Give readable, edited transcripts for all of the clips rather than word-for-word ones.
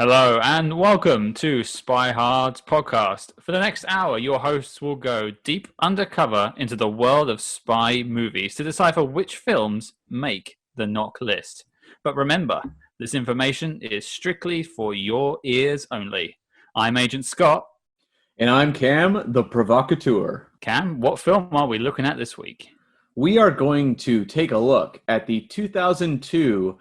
Hello and welcome to SpyHards podcast. For the next hour, your hosts will go deep undercover into the world of spy movies to decipher which films make the NOC List. But remember, this information is strictly for your ears only. I'm Agent Scott. And I'm Cam, the provocateur. Cam, what film are we looking at this week? We are going to take a look at the 2002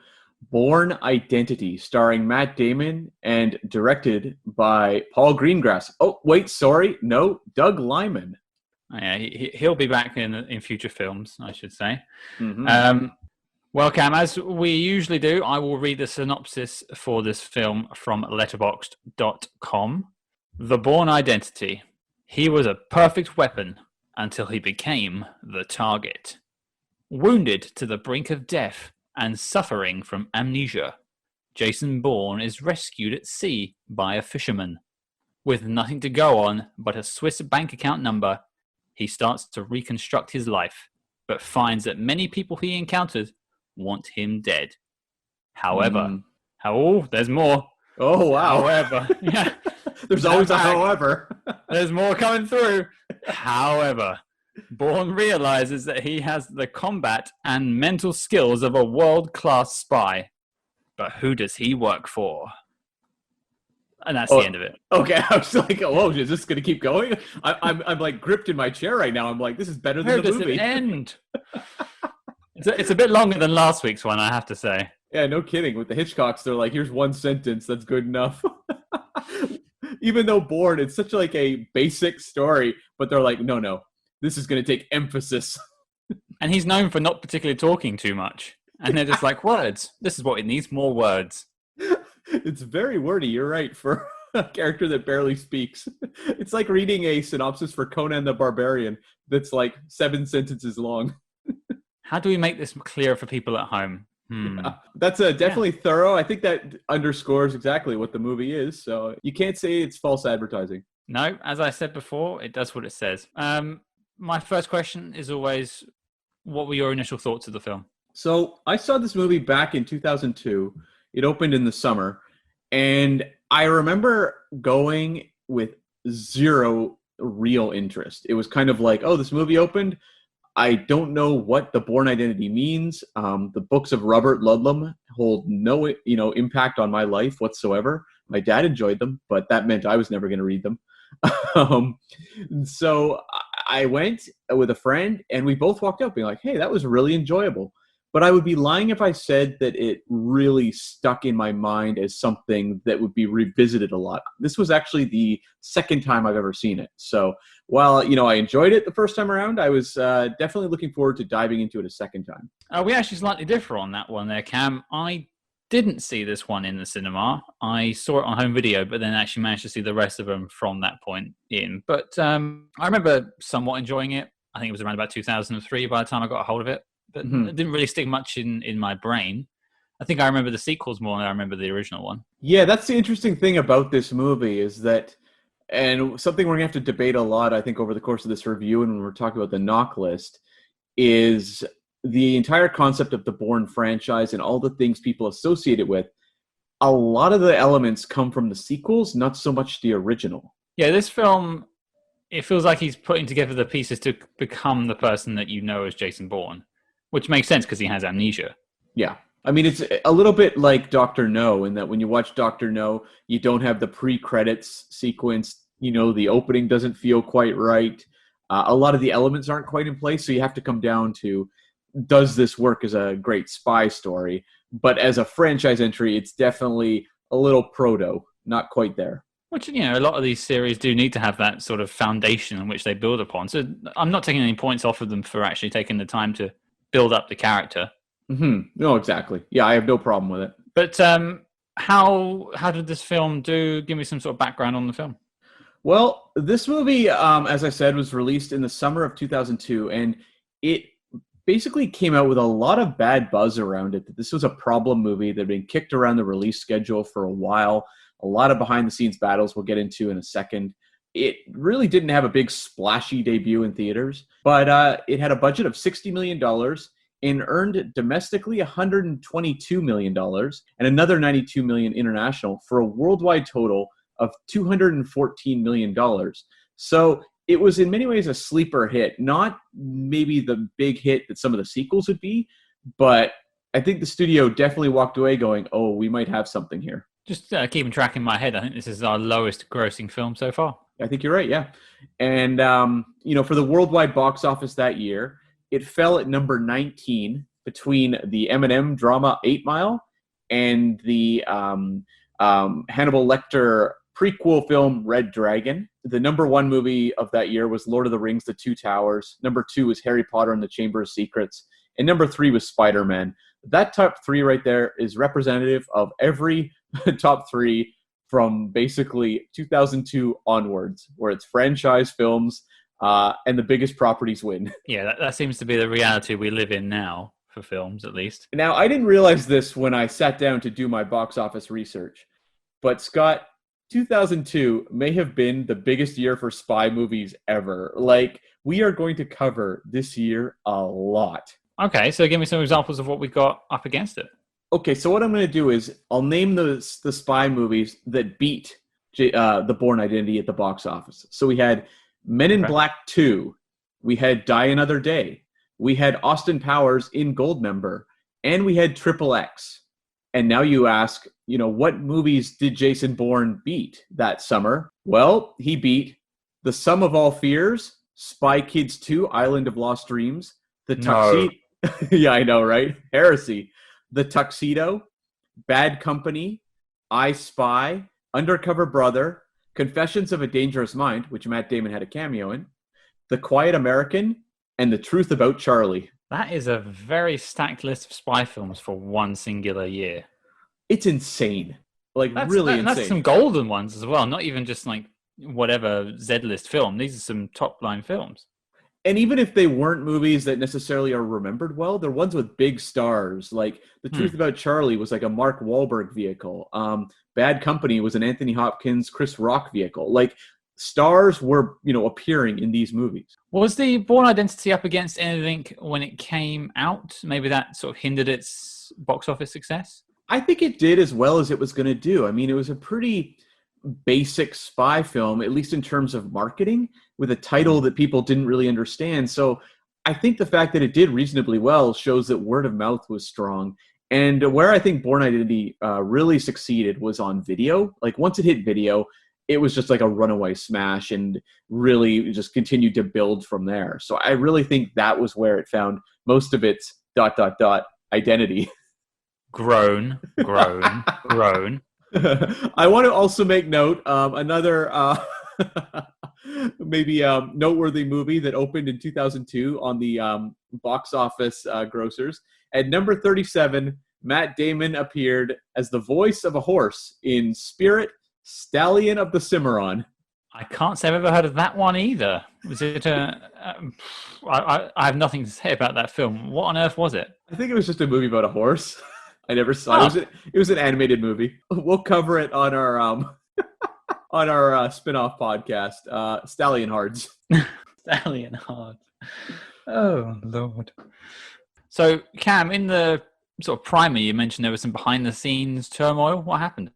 Bourne Identity, starring Matt Damon and directed by Paul Greengrass. Oh, wait, sorry. No, Doug Liman. Oh, yeah, he'll be back in future films, I should say. Mm-hmm. Well, Cam, as we usually do, I will read the synopsis for this film from letterboxd.com. The Bourne Identity. He was a perfect weapon until he became the target. Wounded to the brink of death and suffering from amnesia, Jason Bourne is rescued at sea by a fisherman. With nothing to go on but a Swiss bank account number, he starts to reconstruct his life, but finds that many people he encounters want him dead. However, there's more. Oh, wow. However, yeah. There's always a however. There's more coming through. However, Bourne realizes that he has the combat and mental skills of a world-class spy. But who does he work for? And that's the end of it. Okay, I was like, oh, is this going to keep going? I'm like gripped in my chair right now. I'm like, this is better than the movie. Where does it end? It's a bit longer than last week's one, I have to say. Yeah, no kidding. With the Hitchcocks, they're like, here's one sentence. That's good enough. Even though Bourne, it's such like a basic story, but they're like, no. This is going to take emphasis. And he's known for not particularly talking too much. And they're just like, words. This is what it needs, more words. It's very wordy, you're right, for a character that barely speaks. It's like reading a synopsis for Conan the Barbarian that's like 7 sentences long. How do we make this clear for people at home? Yeah, that's definitely thorough. I think that underscores exactly what the movie is. So you can't say it's false advertising. No, as I said before, it does what it says. My first question is always, what were your initial thoughts of the film? So I saw this movie back in 2002. It opened in the summer. And I remember going with zero real interest. It was kind of like, oh, this movie opened. I don't know what the Bourne Identity means. The books of Robert Ludlum hold no, impact on my life whatsoever. My dad enjoyed them, but that meant I was never going to read them. So I went with a friend, and we both walked out being like, hey, that was really enjoyable. But I would be lying if I said that it really stuck in my mind as something that would be revisited a lot. This was actually the second time I've ever seen it. So while, I enjoyed it the first time around, I was definitely looking forward to diving into it a second time. We actually slightly differ on that one there, Cam. I didn't see this one in the cinema. I saw it on home video, but then actually managed to see the rest of them from that point in. But I remember somewhat enjoying it. I think it was around about 2003 by the time I got a hold of it. But it didn't really stick much in my brain. I think I remember the sequels more than I remember the original one. Yeah, that's the interesting thing about this movie is that, and something we're going to have to debate a lot, I think, over the course of this review and when we're talking about the NOC list, is the entire concept of the Bourne franchise and all the things people associate it with. A lot of the elements come from the sequels, not so much the original. Yeah, this film, it feels like he's putting together the pieces to become the person that you know as Jason Bourne. Which makes sense because he has amnesia. Yeah. I mean, it's a little bit like Dr. No in that when you watch Dr. No, you don't have the pre-credits sequence. The opening doesn't feel quite right. A lot of the elements aren't quite in place, so you have to come down to, does this work as a great spy story? But as a franchise entry, it's definitely a little proto, not quite there. Which, a lot of these series do need to have that sort of foundation on which they build upon. So I'm not taking any points off of them for actually taking the time to build up the character. No, exactly. Yeah, I have no problem with it. But how did this film do? Give me some sort of background on the film. Well, this movie, as I said, was released in the summer of 2002, and it basically came out with a lot of bad buzz around it. That this was a problem movie that had been kicked around the release schedule for a while. A lot of behind-the-scenes battles we'll get into in a second. It really didn't have a big splashy debut in theaters, but it had a budget of $60 million. and earned domestically $122 million and another $92 million international for a worldwide total of $214 million. So it was in many ways a sleeper hit, not maybe the big hit that some of the sequels would be, but I think the studio definitely walked away going, oh, we might have something here. Just keeping track in my head, I think this is our lowest grossing film so far. I think you're right, yeah. And, for the worldwide box office that year, it fell at number 19 between the Eminem drama 8 Mile and the Hannibal Lecter prequel film Red Dragon. The number 1 movie of that year was Lord of the Rings, The Two Towers. Number 2 was Harry Potter and the Chamber of Secrets. And number 3 was Spider-Man. That top 3 right there is representative of every top 3 from basically 2002 onwards, where it's franchise films and the biggest properties win. Yeah, that seems to be the reality we live in now, for films at least. Now, I didn't realize this when I sat down to do my box office research, but Scott, 2002 may have been the biggest year for spy movies ever. Like, we are going to cover this year a lot. Okay, so give me some examples of what we got up against it. Okay, so what I'm going to do is I'll name the spy movies that beat the Bourne Identity at the box office. So we had Men in Black 2. We had Die Another Day. We had Austin Powers in Goldmember. And we had Triple X. And now you ask, what movies did Jason Bourne beat that summer? Well, he beat The Sum of All Fears, Spy Kids 2, Island of Lost Dreams, The Tuxedo. Yeah, I know, right? Heresy. The Tuxedo, Bad Company, I Spy, Undercover Brother, Confessions of a Dangerous Mind, which Matt Damon had a cameo in, The Quiet American, and The Truth About Charlie. That is a very stacked list of spy films for one singular year. It's insane. Really insane. That's some golden ones as well, not even just like whatever Z-list film. These are some top-line films. And even if they weren't movies that necessarily are remembered well, they're ones with big stars. Like The Truth About Charlie was like a Mark Wahlberg vehicle. Bad Company was an Anthony Hopkins, Chris Rock vehicle. Like, stars were, appearing in these movies. Was the Bourne Identity up against anything when it came out? Maybe that sort of hindered its box office success? I think it did as well as it was going to do. I mean, it was a pretty basic spy film, at least in terms of marketing, with a title that people didn't really understand. So I think the fact that it did reasonably well shows that word of mouth was strong. And where I think Bourne Identity really succeeded was on video. Like, once it hit video, it was just like a runaway smash and really just continued to build from there. So I really think that was where it found most of its ... identity. Grown. I want to also make note another maybe noteworthy movie that opened in 2002 on the box office grossers. At number 37, Matt Damon appeared as the voice of a horse in Spirit, Stallion of the Cimarron. I can't say I've ever heard of that one either. Was it I have nothing to say about that film. What on earth was it? I think it was just a movie about a horse. I never saw it. It was an animated movie. We'll cover it on our on our spin-off podcast, Stallion Hards. Stallion Hards. Oh, Lord. So, Cam, in the sort of primer, you mentioned there was some behind-the-scenes turmoil. What happened?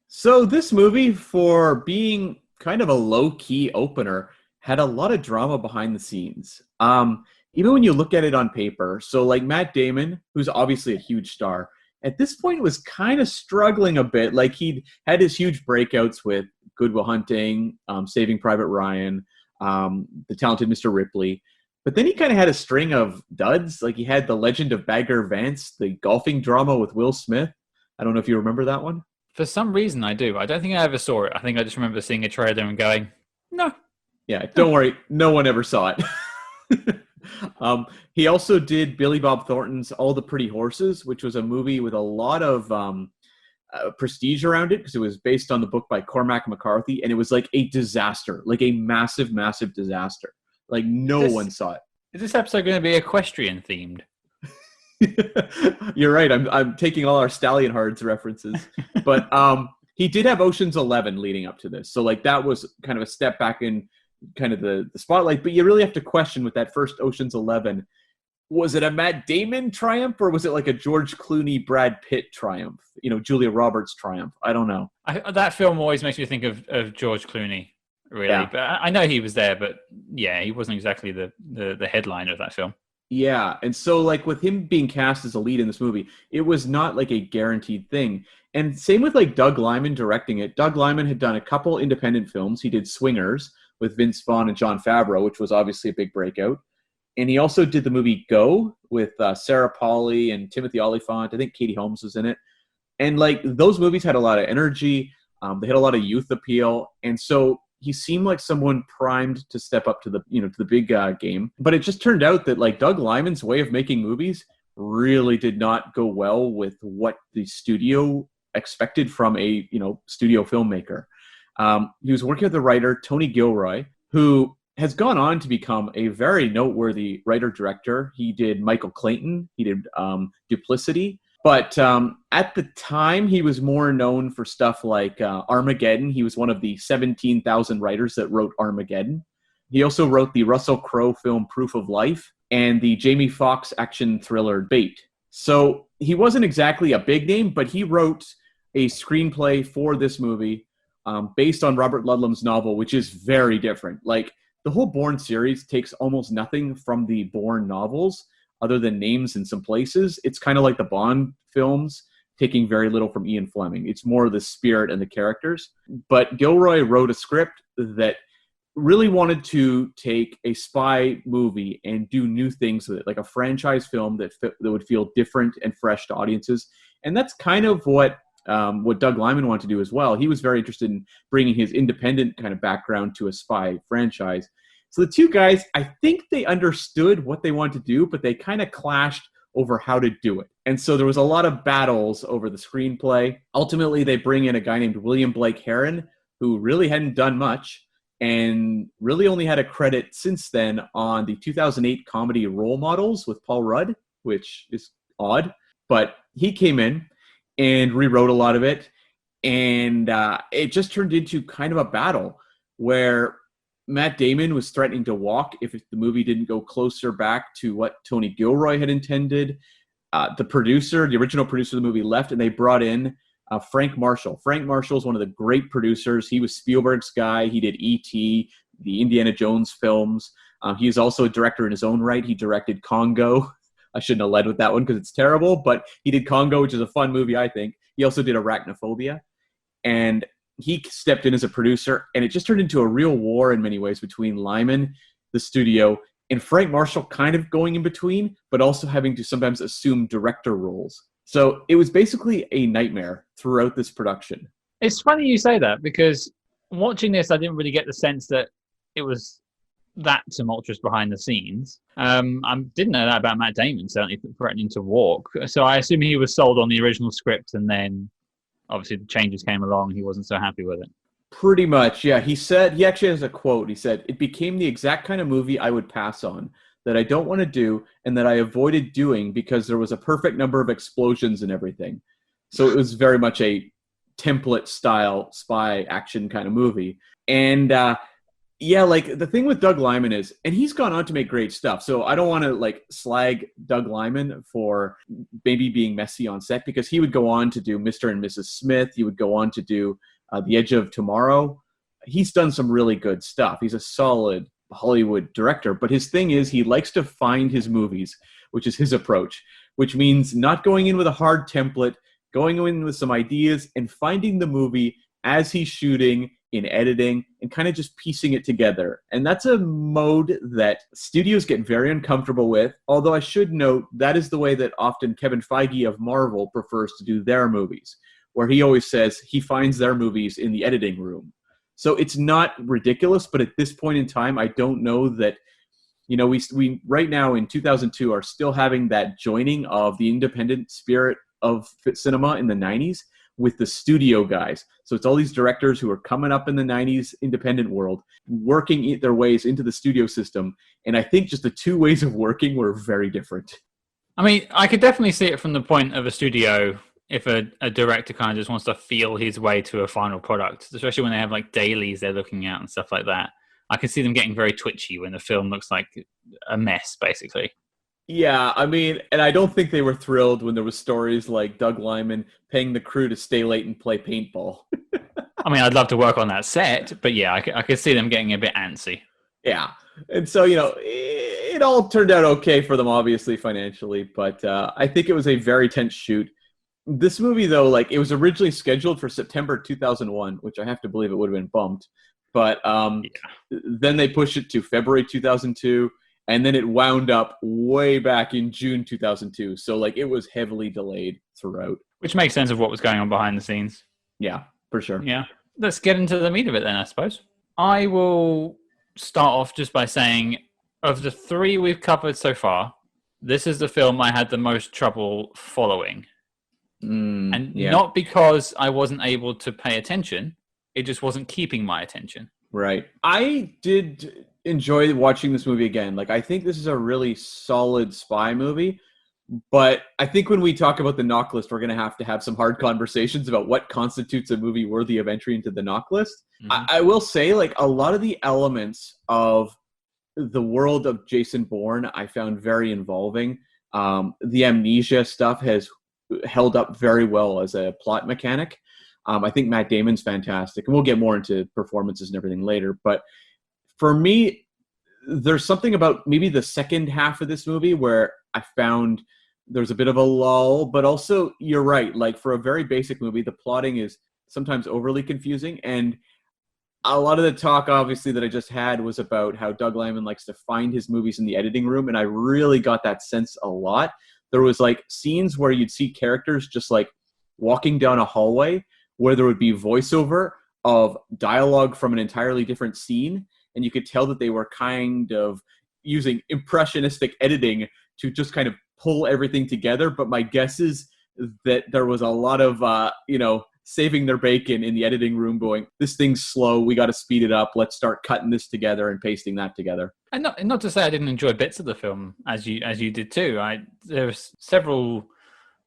So this movie, for being kind of a low-key opener, had a lot of drama behind the scenes. Even when you look at it on paper, so like Matt Damon, who's obviously a huge star, at this point was kind of struggling a bit. Like, he'd had his huge breakouts with Good Will Hunting, Saving Private Ryan, The Talented Mr. Ripley. But then he kind of had a string of duds. Like, he had The Legend of Bagger Vance, the golfing drama with Will Smith. I don't know if you remember that one. For some reason, I do. I don't think I ever saw it. I think I just remember seeing a trailer and going, no. Yeah, don't worry. No one ever saw it. He also did Billy Bob Thornton's All the Pretty Horses, which was a movie with a lot of prestige around it because it was based on the book by Cormac McCarthy, and it was like a disaster, like a massive, massive disaster. Like, no one saw it. Is this episode going to be equestrian themed? You're right. I'm taking all our Stallion Hards references, but he did have Ocean's 11 leading up to this, so like that was kind of a step back in kind of the spotlight. But you really have to question with that first Ocean's 11, was it a Matt Damon triumph or was it like a George Clooney, Brad Pitt triumph? Julia Roberts triumph. I don't know. That film always makes me think of George Clooney, really. Yeah. But I know he was there, but yeah, he wasn't exactly the headliner of that film. Yeah, and so like with him being cast as a lead in this movie, it was not like a guaranteed thing. And same with like Doug Liman directing it. Doug Liman had done a couple independent films. He did Swingers with Vince Vaughn and Jon Favreau, which was obviously a big breakout. And he also did the movie Go with Sarah Polley and Timothy Olyphant. I think Katie Holmes was in it. And like those movies had a lot of energy. They had a lot of youth appeal. And so he seemed like someone primed to step up to the big game. But it just turned out that like Doug Liman's way of making movies really did not go well with what the studio expected from a studio filmmaker. He was working with the writer Tony Gilroy, who has gone on to become a very noteworthy writer-director. He did Michael Clayton. He did Duplicity. But at the time, he was more known for stuff like Armageddon. He was one of the 17,000 writers that wrote Armageddon. He also wrote the Russell Crowe film Proof of Life and the Jamie Foxx action thriller Bait. So he wasn't exactly a big name, but he wrote a screenplay for this movie based on Robert Ludlum's novel, which is very different. Like the whole Bourne series takes almost nothing from the Bourne novels, other than names in some places. It's kind of like the Bond films, taking very little from Ian Fleming. It's more the spirit and the characters. But Gilroy wrote a script that really wanted to take a spy movie and do new things with it, like a franchise film that would feel different and fresh to audiences. And that's kind of what Doug Liman wanted to do as well. He was very interested in bringing his independent kind of background to a spy franchise. So the two guys, I think they understood what they wanted to do, but they kind of clashed over how to do it. And so there was a lot of battles over the screenplay. Ultimately, they bring in a guy named William Blake Herron, who really hadn't done much and really only had a credit since then on the 2008 comedy Role Models with Paul Rudd, which is odd. But he came in and rewrote a lot of it. And it just turned into kind of a battle where Matt Damon was threatening to walk if the movie didn't go closer back to what Tony Gilroy had intended. The original producer of the movie left, and they brought in Frank Marshall. Frank Marshall is one of the great producers. He was Spielberg's guy. He did E.T., the Indiana Jones films. He is also a director in his own right. He directed Congo. I shouldn't have led with that one because it's terrible, but he did Congo, which is a fun movie, I think. He also did Arachnophobia. And he stepped in as a producer, and it just turned into a real war in many ways between Liman, the studio, and Frank Marshall kind of going in between, but also having to sometimes assume director roles. So it was basically a nightmare throughout this production. It's funny you say that, because watching this, I didn't really get the sense that it was that tumultuous behind the scenes. I didn't know that about Matt Damon, certainly threatening to walk. So I assume he was sold on the original script, and then obviously the changes came along. He wasn't so happy with it. Pretty much, yeah. He actually has a quote. He said, "It became the exact kind of movie I would pass on, that I don't want to do, and that I avoided doing because there was a perfect number of explosions and everything." So it was very much a template-style spy action kind of movie. And yeah, like the thing with Doug Liman is, and he's gone on to make great stuff. So I don't want to like slag Doug Liman for maybe being messy on set, because he would go on to do Mr. and Mrs. Smith. He would go on to do The Edge of Tomorrow. He's done some really good stuff. He's a solid Hollywood director, but his thing is he likes to find his movies, which is his approach, which means not going in with a hard template, going in with some ideas and finding the movie as he's shooting, in editing, and kind of just piecing it together. And that's a mode that studios get very uncomfortable with, although I should note that is the way that often Kevin Feige of Marvel prefers to do their movies, where he always says he finds their movies in the editing room. So it's not ridiculous, but at this point in time, I don't know that, we right now in 2002 are still having that joining of the independent spirit of cinema in the 90s with the studio guys. So it's all these directors who are coming up in the 90s independent world, working their ways into the studio system. And I think just the two ways of working were very different. I mean, I could definitely see it from the point of a studio if a director kind of just wants to feel his way to a final product, especially when they have like dailies they're looking at and stuff like that. I can see them getting very twitchy when the film looks like a mess, basically. Yeah, I mean, and I don't think they were thrilled when there was stories like Doug Liman paying the crew to stay late and play paintball. I mean, I'd love to work on that set, but yeah, I could see them getting a bit antsy. Yeah. And so, it all turned out okay for them, obviously, financially, but I think it was a very tense shoot. This movie, though, like, it was originally scheduled for September 2001, which I have to believe it would have been bumped. But then they pushed it to February 2002, and then it wound up way back in June 2002. So, like, it was heavily delayed throughout. Which makes sense of what was going on behind the scenes. Yeah, for sure. Yeah. Let's get into the meat of it then, I suppose. I will start off just by saying, of the three we've covered so far, this is the film I had the most trouble following. Not because I wasn't able to pay attention, it just wasn't keeping my attention. Right. I did enjoy watching this movie again. Like, I think this is a really solid spy movie, but I think when we talk about the NOC list, we're going to have some hard conversations about what constitutes a movie worthy of entry into the NOC list. Mm-hmm. I will say, like, a lot of the elements of the world of Jason Bourne I found very involving. The amnesia stuff has held up very well as a plot mechanic. I think Matt Damon's fantastic, and we'll get more into performances and everything later. But for me, there's something about maybe the second half of this movie where I found there's a bit of a lull, but also you're right. Like, for a very basic movie, the plotting is sometimes overly confusing. And a lot of the talk, obviously, that I just had was about how Doug Liman likes to find his movies in the editing room. And I really got that sense a lot. There was like scenes where you'd see characters just like walking down a hallway where there would be voiceover of dialogue from an entirely different scene. And you could tell that they were kind of using impressionistic editing to just kind of pull everything together. But my guess is that there was a lot of, saving their bacon in the editing room going, this thing's slow, we got to speed it up, let's start cutting this together and pasting that together. And not to say I didn't enjoy bits of the film, as you did too. There were several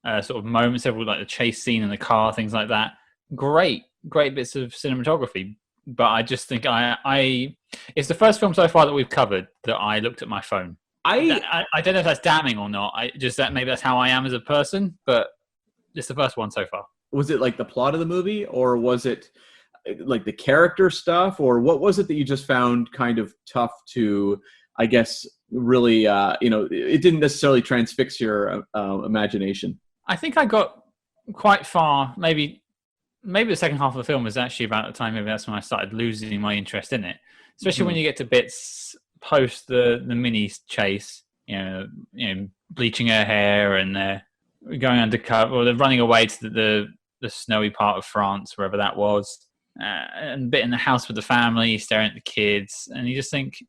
sort of moments, several like the chase scene in the car, things like that. Great bits of cinematography. But I just think it's the first film so far that we've covered that I looked at my phone. I don't know if that's damning or not. Maybe that's how I am as a person, but it's the first one so far. Was it like the plot of the movie, or was it like the character stuff, or what was it that you just found kind of tough to, I guess, really, it didn't necessarily transfix your imagination? I think I got quite far. Maybe the second half of the film was actually about the time. Maybe that's when I started losing my interest in it, especially when you get to bits post the mini chase. Bleaching her hair and going undercover, or they're running away to the snowy part of France, wherever that was, and a bit in the house with the family, staring at the kids, and you just think,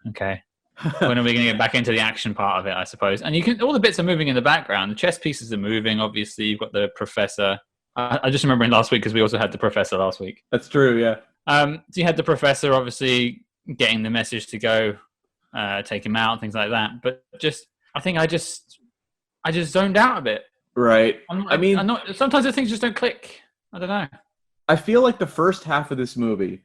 okay, when are we going to get back into the action part of it, I suppose? And all the bits are moving in the background. The chess pieces are moving, obviously. You've got the professor. I just remember last week, because we also had the professor last week. That's true, yeah. So you had the professor, obviously, getting the message to go take him out, things like that. But I think I just zoned out a bit. Right. Sometimes the things just don't click. I don't know. I feel like the first half of this movie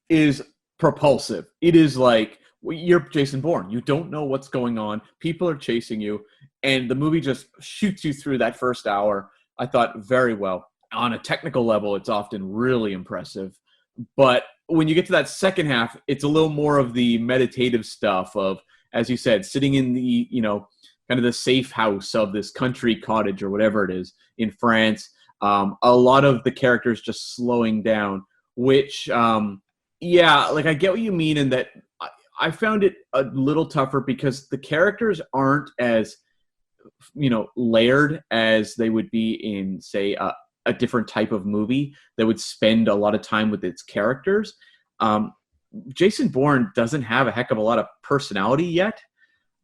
is propulsive. It is like, you're Jason Bourne. You don't know what's going on. People are chasing you. And the movie just shoots you through that first hour, I thought, very well. On a technical level, it's often really impressive. But when you get to that second half, it's a little more of the meditative stuff of, as you said, sitting in the, kind of the safe house of this country cottage or whatever it is in France. A lot of the characters just slowing down, which, I get what you mean in that I found it a little tougher because the characters aren't as, layered as they would be in, say, a different type of movie that would spend a lot of time with its characters. Jason Bourne doesn't have a heck of a lot of personality yet.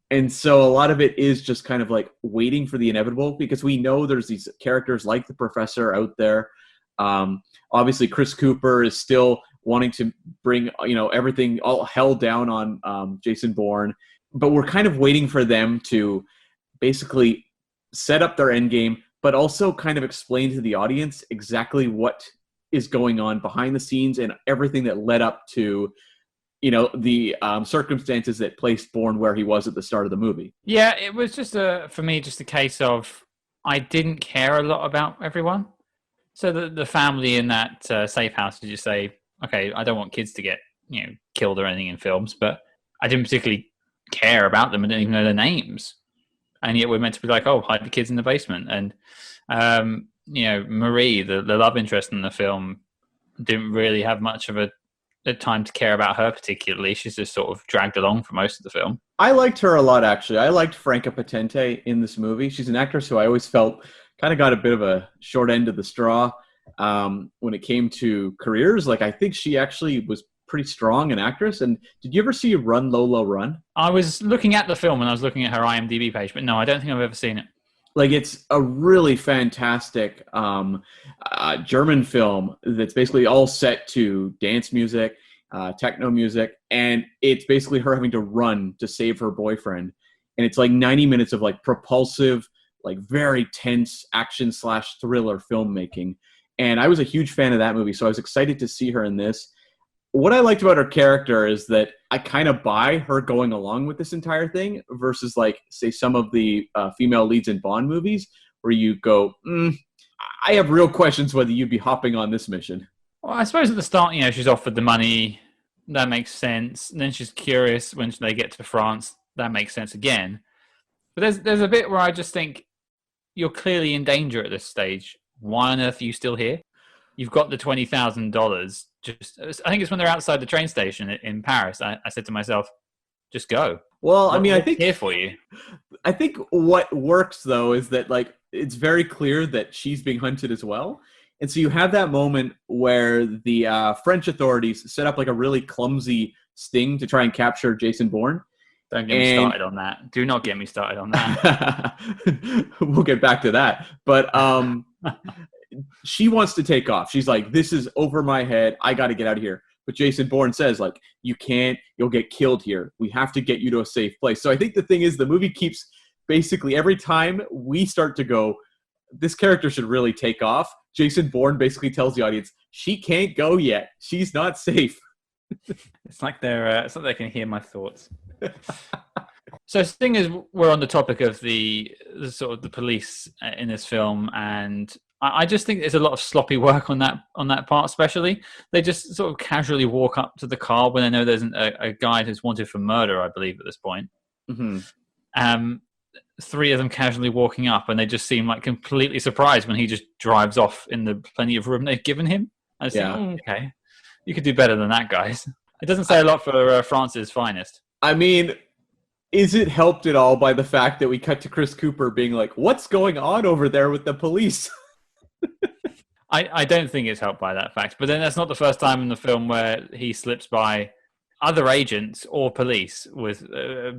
And so a lot of it is just kind of like waiting for the inevitable, because we know there's these characters like the professor out there. Obviously, Chris Cooper is still wanting to bring, everything, all hell down on Jason Bourne. But we're kind of waiting for them to basically set up their end game, but also kind of explain to the audience exactly what is going on behind the scenes and everything that led up to the circumstances that placed Bourne where he was at the start of the movie. Yeah, it was just for me, just a case of I didn't care a lot about everyone. So the family in that safe house, did you say, okay, I don't want kids to get killed or anything in films, but I didn't particularly care about them. I didn't even know their names, and yet we're meant to be like, oh, hide the kids in the basement. And Marie, the love interest in the film, didn't really have much of a time to care about her particularly. She's just sort of dragged along for most of the film. I liked her a lot, actually. I liked Franka Potente in this movie. She's an actress who I always felt kind of got a bit of a short end of the straw when it came to careers. Like, I think she actually was pretty strong an actress. And did you ever see Run, Lola, Run? I was looking at the film and I was looking at her IMDb page, but no, I don't think I've ever seen it. Like, it's a really fantastic German film that's basically all set to dance music, techno music, and it's basically her having to run to save her boyfriend. And it's like 90 minutes of like propulsive, like very tense action/thriller filmmaking. And I was a huge fan of that movie, so I was excited to see her in this. What I liked about her character is that I kind of buy her going along with this entire thing versus, like, say, some of the female leads in Bond movies where you go, I have real questions whether you'd be hopping on this mission. Well, I suppose at the start, she's offered the money. That makes sense. And then she's curious when they get to France. That makes sense again. But there's a bit where I just think you're clearly in danger at this stage. Why on earth are you still here? You've got the $20,000. I think it's when they're outside the train station in Paris. I said to myself, just go. Well, I mean, I think here for you. I think what works though is that, like, it's very clear that she's being hunted as well. And so you have that moment where the French authorities set up like a really clumsy sting to try and capture Jason Bourne. Don't get me started on that. Do not get me started on that. We'll get back to that. But she wants to take off. She's like, this is over my head. I got to get out of here. But Jason Bourne says, like, you can't. You'll get killed here. We have to get you to a safe place. So I think the thing is the movie keeps basically every time we start to go, this character should really take off, Jason Bourne basically tells the audience, she can't go yet. She's not safe. It's like it's like they can hear my thoughts. So the thing is, we're on the topic of the sort of the police in this film, and I just think there's a lot of sloppy work on that part. Especially, they just sort of casually walk up to the car when they know there's a guy who's wanted for murder, I believe, at this point. Mm-hmm. Three of them casually walking up, and they just seem like completely surprised when he just drives off in the plenty of room they've given him. I think, okay, you could do better than that, guys. It doesn't say a lot for France's finest. I mean, is it helped at all by the fact that we cut to Chris Cooper being like, what's going on over there with the police? I don't think it's helped by that fact. But then that's not the first time in the film where he slips by other agents or police with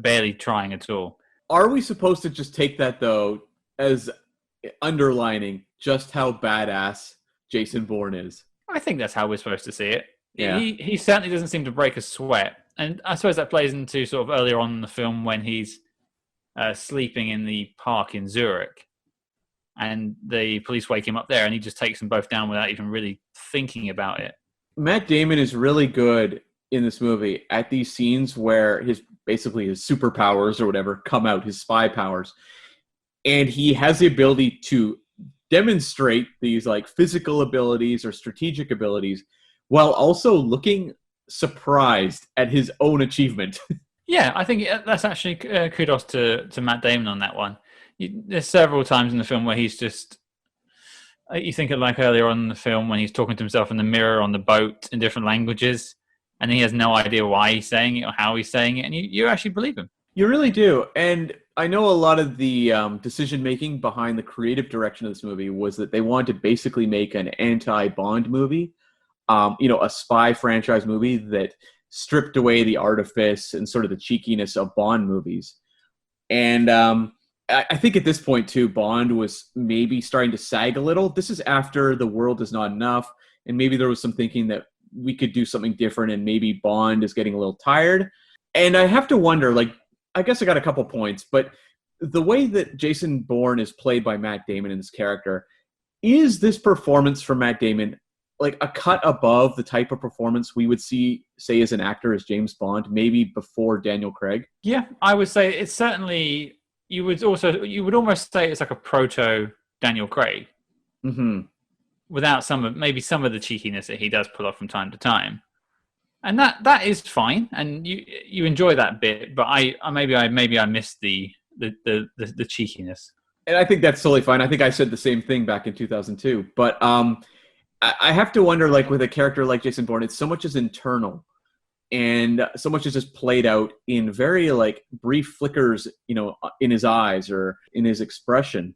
barely trying at all. Are we supposed to just take that, though, as underlining just how badass Jason Bourne is? I think that's how we're supposed to see it. Yeah. He certainly doesn't seem to break a sweat. And I suppose that plays into sort of earlier on in the film when he's sleeping in the park in Zurich. And the police wake him up there and he just takes them both down without even really thinking about it. Matt Damon is really good in this movie at these scenes where his superpowers or whatever come out, his spy powers. And he has the ability to demonstrate these like physical abilities or strategic abilities while also looking surprised at his own achievement. Yeah, I think that's actually kudos to Matt Damon on that one. There's several times in the film where he's just, you think of like earlier on in the film when he's talking to himself in the mirror on the boat in different languages, and he has no idea why he's saying it or how he's saying it, and you actually believe him. You really do. And I know a lot of the decision-making behind the creative direction of this movie was that they wanted to basically make an anti-Bond movie, a spy franchise movie that stripped away the artifice and sort of the cheekiness of Bond movies. And I think at this point, too, Bond was maybe starting to sag a little. This is after The World Is Not Enough, and maybe there was some thinking that we could do something different, and maybe Bond is getting a little tired. And I have to wonder, like, I guess I got a couple points, but the way that Jason Bourne is played by Matt Damon in this character, is this performance from Matt Damon like a cut above the type of performance we would see, say, as an actor as James Bond, maybe before Daniel Craig? Yeah, I would say it's certainly. You would almost say it's like a proto Daniel Craig, without maybe some of the cheekiness that he does pull off from time to time, and that is fine, and you enjoy that bit. But I missed the cheekiness. And I think that's totally fine. I think I said the same thing back in 2002. But I have to wonder, like with a character like Jason Bourne, it's so much is internal, and so much is just played out in very like brief flickers, in his eyes or in his expression,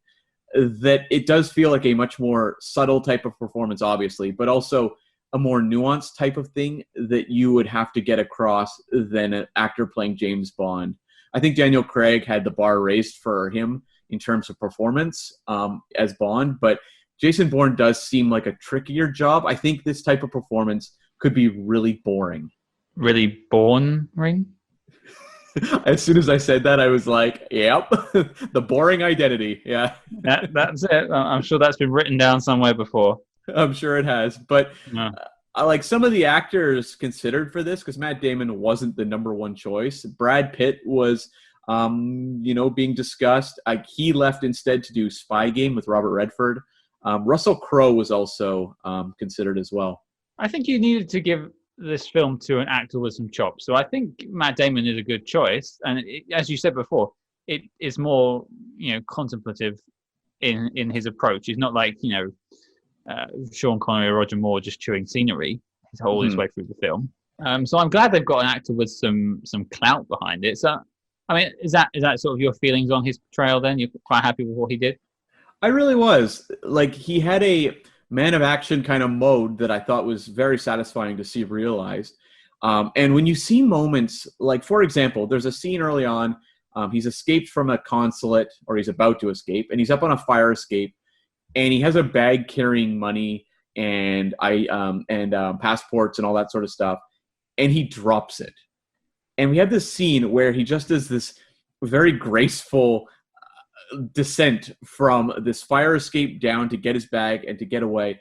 that it does feel like a much more subtle type of performance, obviously, but also a more nuanced type of thing that you would have to get across than an actor playing James Bond. I think Daniel Craig had the bar raised for him in terms of performance as Bond, but Jason Bourne does seem like a trickier job. I think this type of performance could be really boring. Really boring? As soon as I said that, I was like, yep, the boring identity. Yeah. That's it. I'm sure that's been written down somewhere before. I'm sure it has. But I like some of the actors considered for this, because Matt Damon wasn't the number one choice. Brad Pitt was, being discussed. He left instead to do Spy Game with Robert Redford. Russell Crowe was also considered as well. I think you needed to give this film to an actor with some chops. So I think Matt Damon is a good choice. And as you said before, it is more, contemplative in his approach. He's not like, Sean Connery or Roger Moore just chewing scenery his way through the film. So I'm glad they've got an actor with some clout behind it. So, I mean, is that sort of your feelings on his portrayal then? You're quite happy with what he did? I really was. Like, he had a man of action kind of mode that I thought was very satisfying to see realized. And when you see moments, like, for example, there's a scene early on, he's escaped from a consulate, or he's about to escape, and he's up on a fire escape, and he has a bag carrying money and passports and all that sort of stuff, and he drops it. And we have this scene where he just does this very graceful descent from this fire escape down to get his bag and to get away,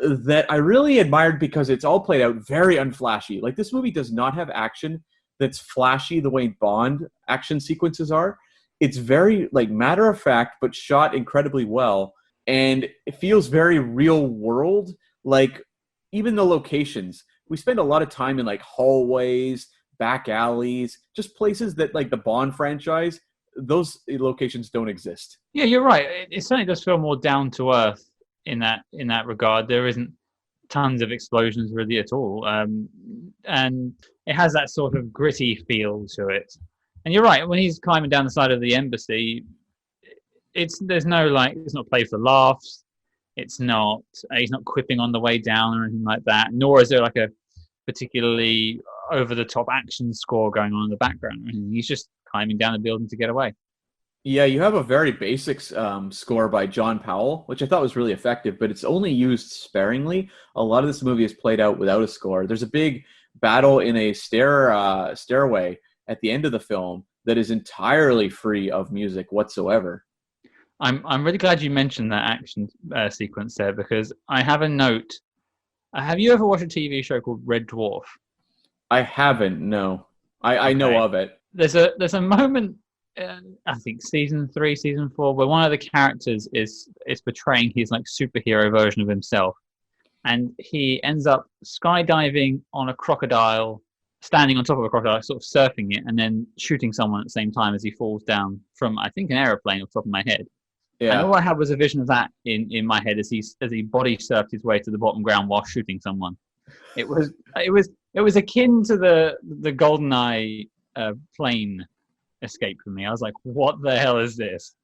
that I really admired, because it's all played out very unflashy. Like, this movie does not have action that's flashy the way Bond action sequences are. It's very like matter of fact, but shot incredibly well. And it feels very real world. Like, even the locations, we spend a lot of time in like hallways, back alleys, just places that, like the Bond franchise, those locations don't exist. Yeah, you're right. It certainly does feel more down to earth in that regard. There isn't tons of explosions really at all, and it has that sort of gritty feel to it. And you're right, when he's climbing down the side of the embassy, it's not played for laughs. It's not he's not quipping on the way down or anything like that. Nor is there like a particularly over the top action score going on in the background. He's just climbing down the building to get away. Yeah, you have a very basic score by John Powell, which I thought was really effective, but it's only used sparingly. A lot of this movie is played out without a score. There's a big battle in a stairway at the end of the film that is entirely free of music whatsoever. I'm really glad you mentioned that action sequence there, because I have a note. Have you ever watched a TV show called Red Dwarf? I haven't, no. I know of it. There's a moment, I think season 3, season 4, where one of the characters is portraying his like superhero version of himself, and he ends up skydiving on a crocodile, standing on top of a crocodile, sort of surfing it, and then shooting someone at the same time as he falls down from, I think, an aeroplane off the top of my head. Yeah. And all I had was a vision of that in my head as he body surfed his way to the bottom ground while shooting someone. It was akin to the GoldenEye plane escape for me. I was like, what the hell is this?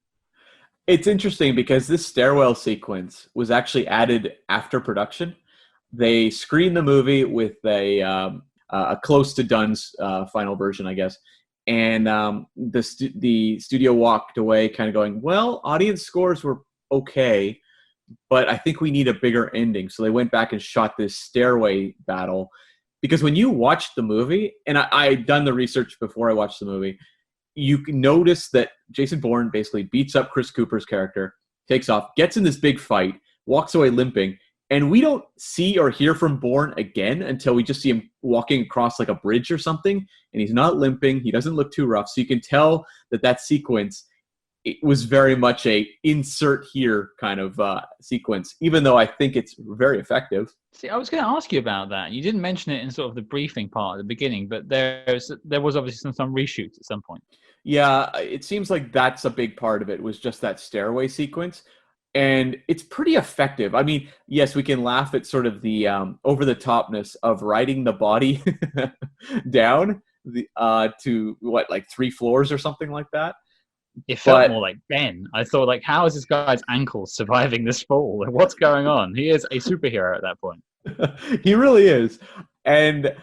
It's interesting because this stairwell sequence was actually added after production. They screened the movie with a close to done's final version, I guess. And the studio walked away kind of going, well, audience scores were okay, but I think we need a bigger ending. So they went back and shot this stairway battle. Because when you watch the movie, and I'd done the research before I watched the movie, you can notice that Jason Bourne basically beats up Chris Cooper's character, takes off, gets in this big fight, walks away limping, And we don't see or hear from Bourne again until we just see him walking across like a bridge or something. And he's not limping. He doesn't look too rough. So you can tell that sequence, it was very much a insert here kind of sequence, even though I think it's very effective. See, I was going to ask you about that. You didn't mention it in sort of the briefing part at the beginning, but there was obviously some reshoots at some point. Yeah, it seems like that's a big part of it, was just that stairway sequence. And it's pretty effective. I mean, yes, we can laugh at sort of the over-the-topness of riding the body down to, what, like 3 floors or something like that? It felt more like Ben. I thought, like, how is this guy's ankle surviving this fall? Like, what's going on? He is a superhero at that point. He really is. And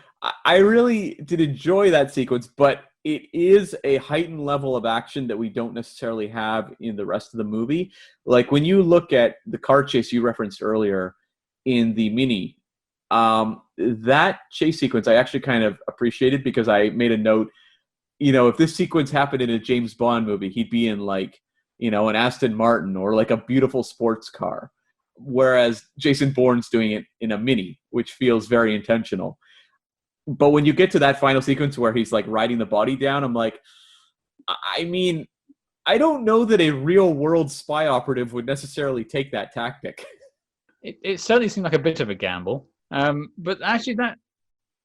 I really did enjoy that sequence, but it is a heightened level of action that we don't necessarily have in the rest of the movie. Like, when you look at the car chase you referenced earlier in the Mini, that chase sequence I actually kind of appreciated, because I made a note, if this sequence happened in a James Bond movie, he'd be in like, an Aston Martin or like a beautiful sports car. Whereas Jason Bourne's doing it in a Mini, which feels very intentional. But when you get to that final sequence where he's like riding the body down, I'm like, I mean, I don't know that a real world spy operative would necessarily take that tactic. It certainly seemed like a bit of a gamble. But actually, that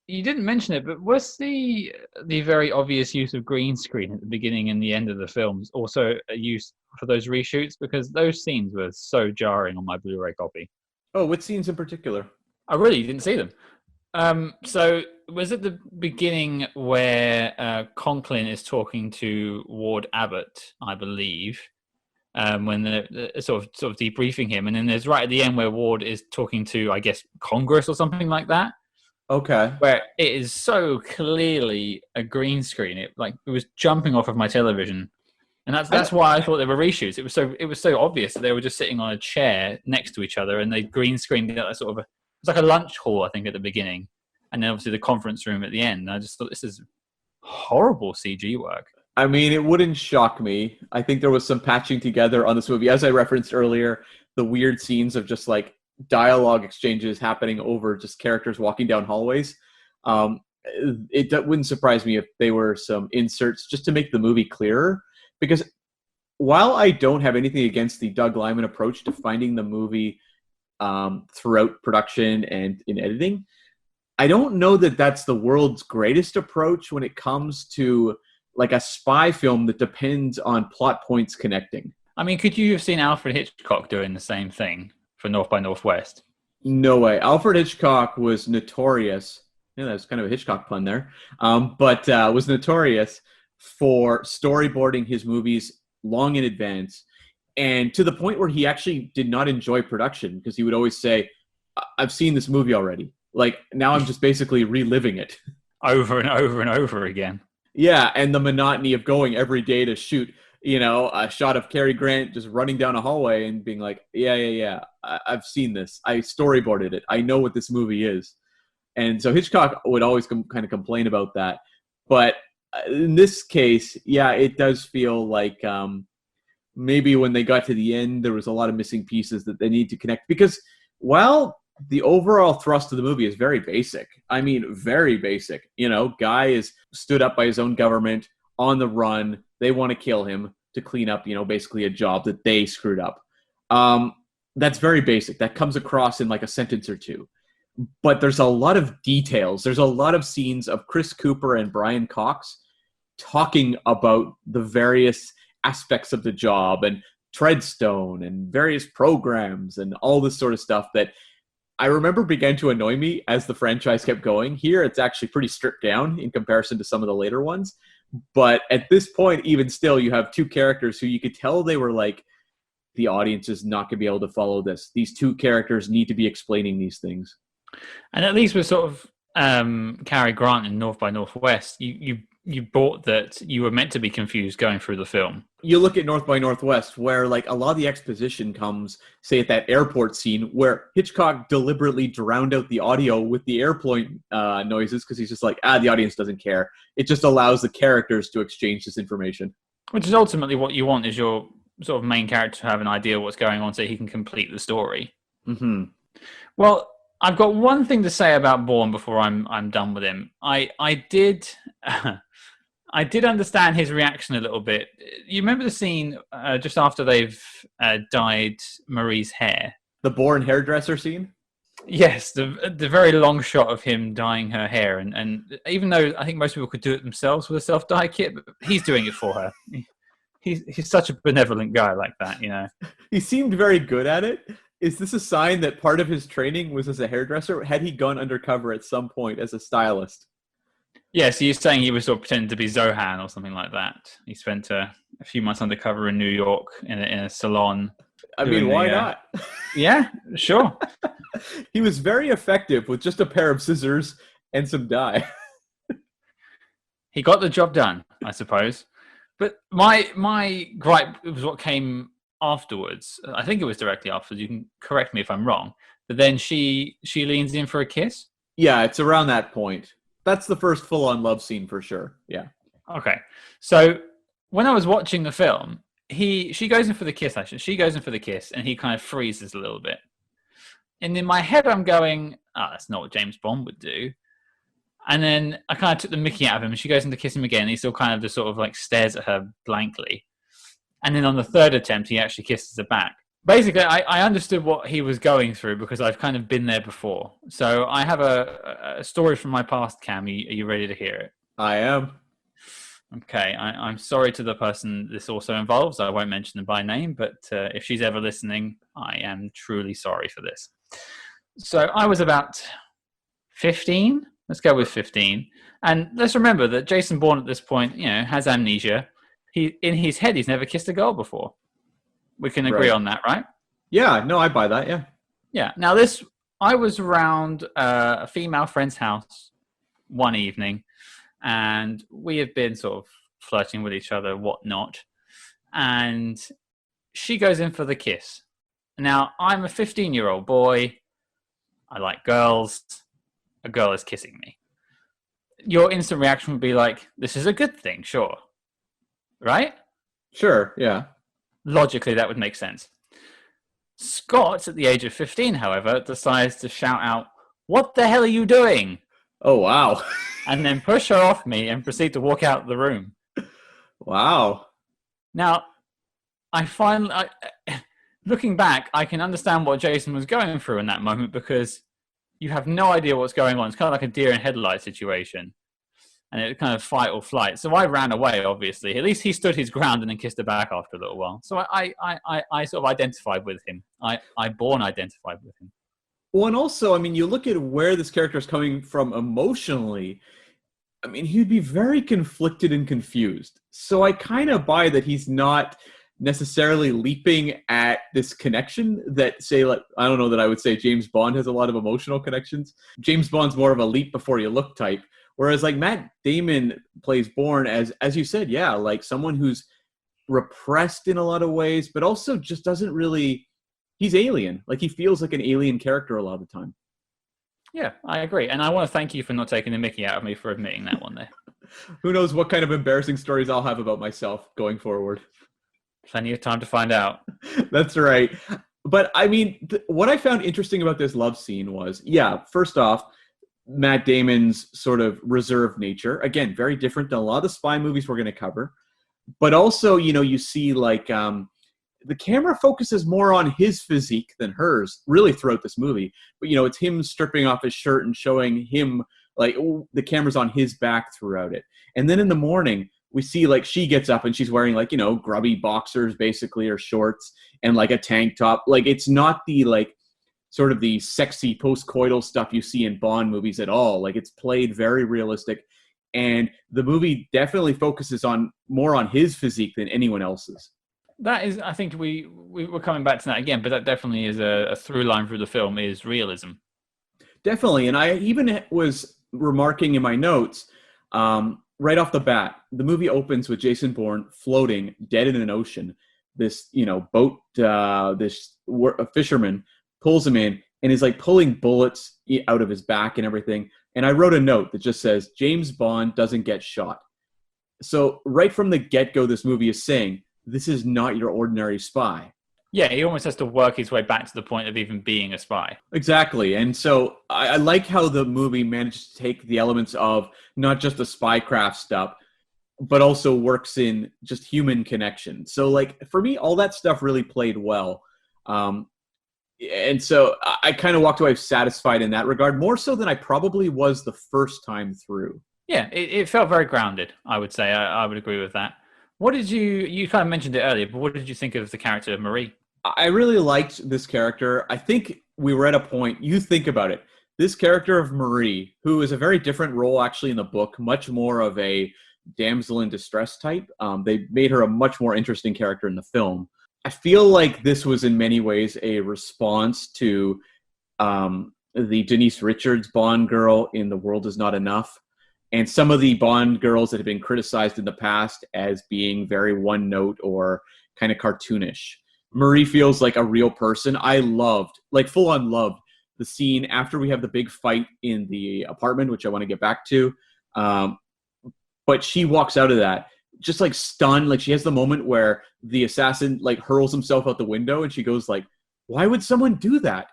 you didn't mention it, but was the very obvious use of green screen at the beginning and the end of the films also a use for those reshoots? Because those scenes were so jarring on my Blu-ray copy. Oh, what scenes in particular? I really didn't see them. So was it the beginning where Conklin is talking to Ward Abbott, I believe, when they're sort of debriefing him, and then there's right at the end where Ward is talking to, I guess, Congress or something like that. Okay. Where it is so clearly a green screen. It was jumping off of my television. And that's why I thought they were reshoots. It was so obvious that they were just sitting on a chair next to each other, and they green screened that sort of it's like a lunch hall, I think, at the beginning, and then obviously the conference room at the end. And I just thought, this is horrible CG work. I mean, it wouldn't shock me. I think there was some patching together on this movie, as I referenced earlier, the weird scenes of just like dialogue exchanges happening over just characters walking down hallways. It wouldn't surprise me if they were some inserts just to make the movie clearer. Because while I don't have anything against the Doug Liman approach to finding the movie throughout production and in editing, I don't know that that's the world's greatest approach when it comes to like a spy film that depends on plot points connecting. I mean, could you have seen Alfred Hitchcock doing the same thing for North by Northwest? No way. Alfred Hitchcock was notorious. Yeah, that's kind of a Hitchcock pun there. But was notorious for storyboarding his movies long in advance, and to the point where he actually did not enjoy production, because he would always say, I've seen this movie already. Like, now I'm just basically reliving it. Over and over and over again. Yeah, and the monotony of going every day to shoot, a shot of Cary Grant just running down a hallway and being like, yeah, I've seen this. I storyboarded it. I know what this movie is. And so Hitchcock would always kind of complain about that. But in this case, yeah, it does feel like maybe when they got to the end, there was a lot of missing pieces that they need to connect. Because while the overall thrust of the movie is very basic, I mean, very basic. Guy is stood up by his own government, on the run. They want to kill him to clean up, basically a job that they screwed up. That's very basic. That comes across in like a sentence or two. But there's a lot of details. There's a lot of scenes of Chris Cooper and Brian Cox talking about the various aspects of the job and Treadstone and various programs and all this sort of stuff that I remember began to annoy me as the franchise kept going. Here, it's actually pretty stripped down in comparison to some of the later ones. But at this point, even still, you have two characters who you could tell they were like, the audience is not going to be able to follow this. These two characters need to be explaining these things. And at least with sort of Cary Grant in North by Northwest, you bought that you were meant to be confused going through the film. You look at North by Northwest, where like a lot of the exposition comes, say, at that airport scene, where Hitchcock deliberately drowned out the audio with the airport noises, because he's just like, the audience doesn't care. It just allows the characters to exchange this information. Which is ultimately what you want, is your sort of main character to have an idea of what's going on so he can complete the story. Mm-hmm. Well, I've got one thing to say about Bourne before I'm done with him. I did I did understand his reaction a little bit. You remember the scene just after they've dyed Marie's hair? The Bourne hairdresser scene? Yes, the very long shot of him dyeing her hair, and even though I think most people could do it themselves with a self dye kit, but he's doing it for her. He's such a benevolent guy like that, you know. He seemed very good at it. Is this a sign that part of his training was as a hairdresser? Had he gone undercover at some point as a stylist? Yeah, so you're saying he was sort of pretending to be Zohan or something like that. He spent a few months undercover in New York in a salon. I mean, why not? Yeah, sure. He was very effective with just a pair of scissors and some dye. He got the job done, I suppose. But my gripe was what came afterwards. I think it was directly afterwards. You can correct me if I'm wrong. But then she leans in for a kiss. Yeah, it's around that point. That's the first full-on love scene for sure. Yeah. Okay. So when I was watching the film, she goes in for the kiss, actually. She goes in for the kiss, and he kind of freezes a little bit. And in my head, I'm going, oh, that's not what James Bond would do. And then I kind of took the mickey out of him, and she goes in to kiss him again, and he still kind of just sort of like stares at her blankly. And then on the third attempt, he actually kisses her back. Basically, I understood what he was going through because I've kind of been there before. So I have a story from my past, Cam. Are you ready to hear it? I am. Okay, I'm sorry to the person this also involves. I won't mention them by name, but if she's ever listening, I am truly sorry for this. So I was about 15. Let's go with 15. And let's remember that Jason Bourne at this point, has amnesia. In his head, he's never kissed a girl before. We can agree on that, right? Yeah, no, I buy that, yeah. Yeah. Now, I was around a female friend's house one evening, and we have been sort of flirting with each other, whatnot. And she goes in for the kiss. Now, I'm a 15-year-old boy. I like girls. A girl is kissing me. Your instant reaction would be like, this is a good thing, sure. Right? Sure, yeah. Logically, that would make sense. Scott, at the age of 15, however, decides to shout out, "What the hell are you doing?" Oh, wow. And then push her off me and proceed to walk out of the room. Wow. Now, looking back, I can understand what Jason was going through in that moment because you have no idea what's going on. It's kind of like a deer in headlights situation. And it kind of fight or flight. So I ran away, obviously. At least he stood his ground and then kissed her back after a little while. So I sort of identified with him. I Bourne identified with him. Well, and also, I mean, you look at where this character is coming from emotionally. I mean, he'd be very conflicted and confused. So I kind of buy that he's not necessarily leaping at this connection that, say, like, I don't know that I would say James Bond has a lot of emotional connections. James Bond's more of a leap before you look type. Whereas, like, Matt Damon plays Bourne as you said, yeah, like someone who's repressed in a lot of ways, but also just doesn't really. He's alien. Like, he feels like an alien character a lot of the time. Yeah, I agree, and I want to thank you for not taking the mickey out of me for admitting that one there. Who knows what kind of embarrassing stories I'll have about myself going forward. Plenty of time to find out. That's right. But I mean, what I found interesting about this love scene was, yeah, first off, Matt Damon's sort of reserved nature. Again, very different than a lot of the spy movies we're going to cover. But also, you see like the camera focuses more on his physique than hers really throughout this movie. But, it's him stripping off his shirt and showing him, like, the camera's on his back throughout it. And then in the morning, we see, like, she gets up and she's wearing, like, grubby boxers basically, or shorts, and like a tank top. Like, it's not the, like, sort of the sexy post-coital stuff you see in Bond movies at all. Like, it's played very realistic. And the movie definitely focuses more on his physique than anyone else's. That is, I think we're coming back to that again, but that definitely is a through line through the film is realism. Definitely. And I even was remarking in my notes, right off the bat, the movie opens with Jason Bourne floating dead in an ocean. This, boat, a fisherman pulls him in and is like pulling bullets out of his back and everything. And I wrote a note that just says, James Bond doesn't get shot. So right from the get-go, this movie is saying, this is not your ordinary spy. Yeah, he almost has to work his way back to the point of even being a spy. Exactly. And so I like how the movie managed to take the elements of not just the spycraft stuff, but also works in just human connection. So, like, for me, all that stuff really played well. Um, and so I kind of walked away satisfied in that regard, more so than I probably was the first time through. Yeah, it felt very grounded, I would say. I would agree with that. What did you kind of mentioned it earlier, but what did you think of the character of Marie? I really liked this character. I think we were at a point, you think about it, this character of Marie, who is a very different role actually in the book, much more of a damsel in distress type. They made her a much more interesting character in the film. I feel like this was in many ways a response to the Denise Richards Bond girl in The World Is Not Enough. And some of the Bond girls that have been criticized in the past as being very one note or kind of cartoonish. Marie feels like a real person. I loved, like full on loved, the scene after we have the big fight in the apartment, which I want to get back to. But she walks out of that just like stunned. Like she has the moment where the assassin like hurls himself out the window and she goes like, why would someone do that?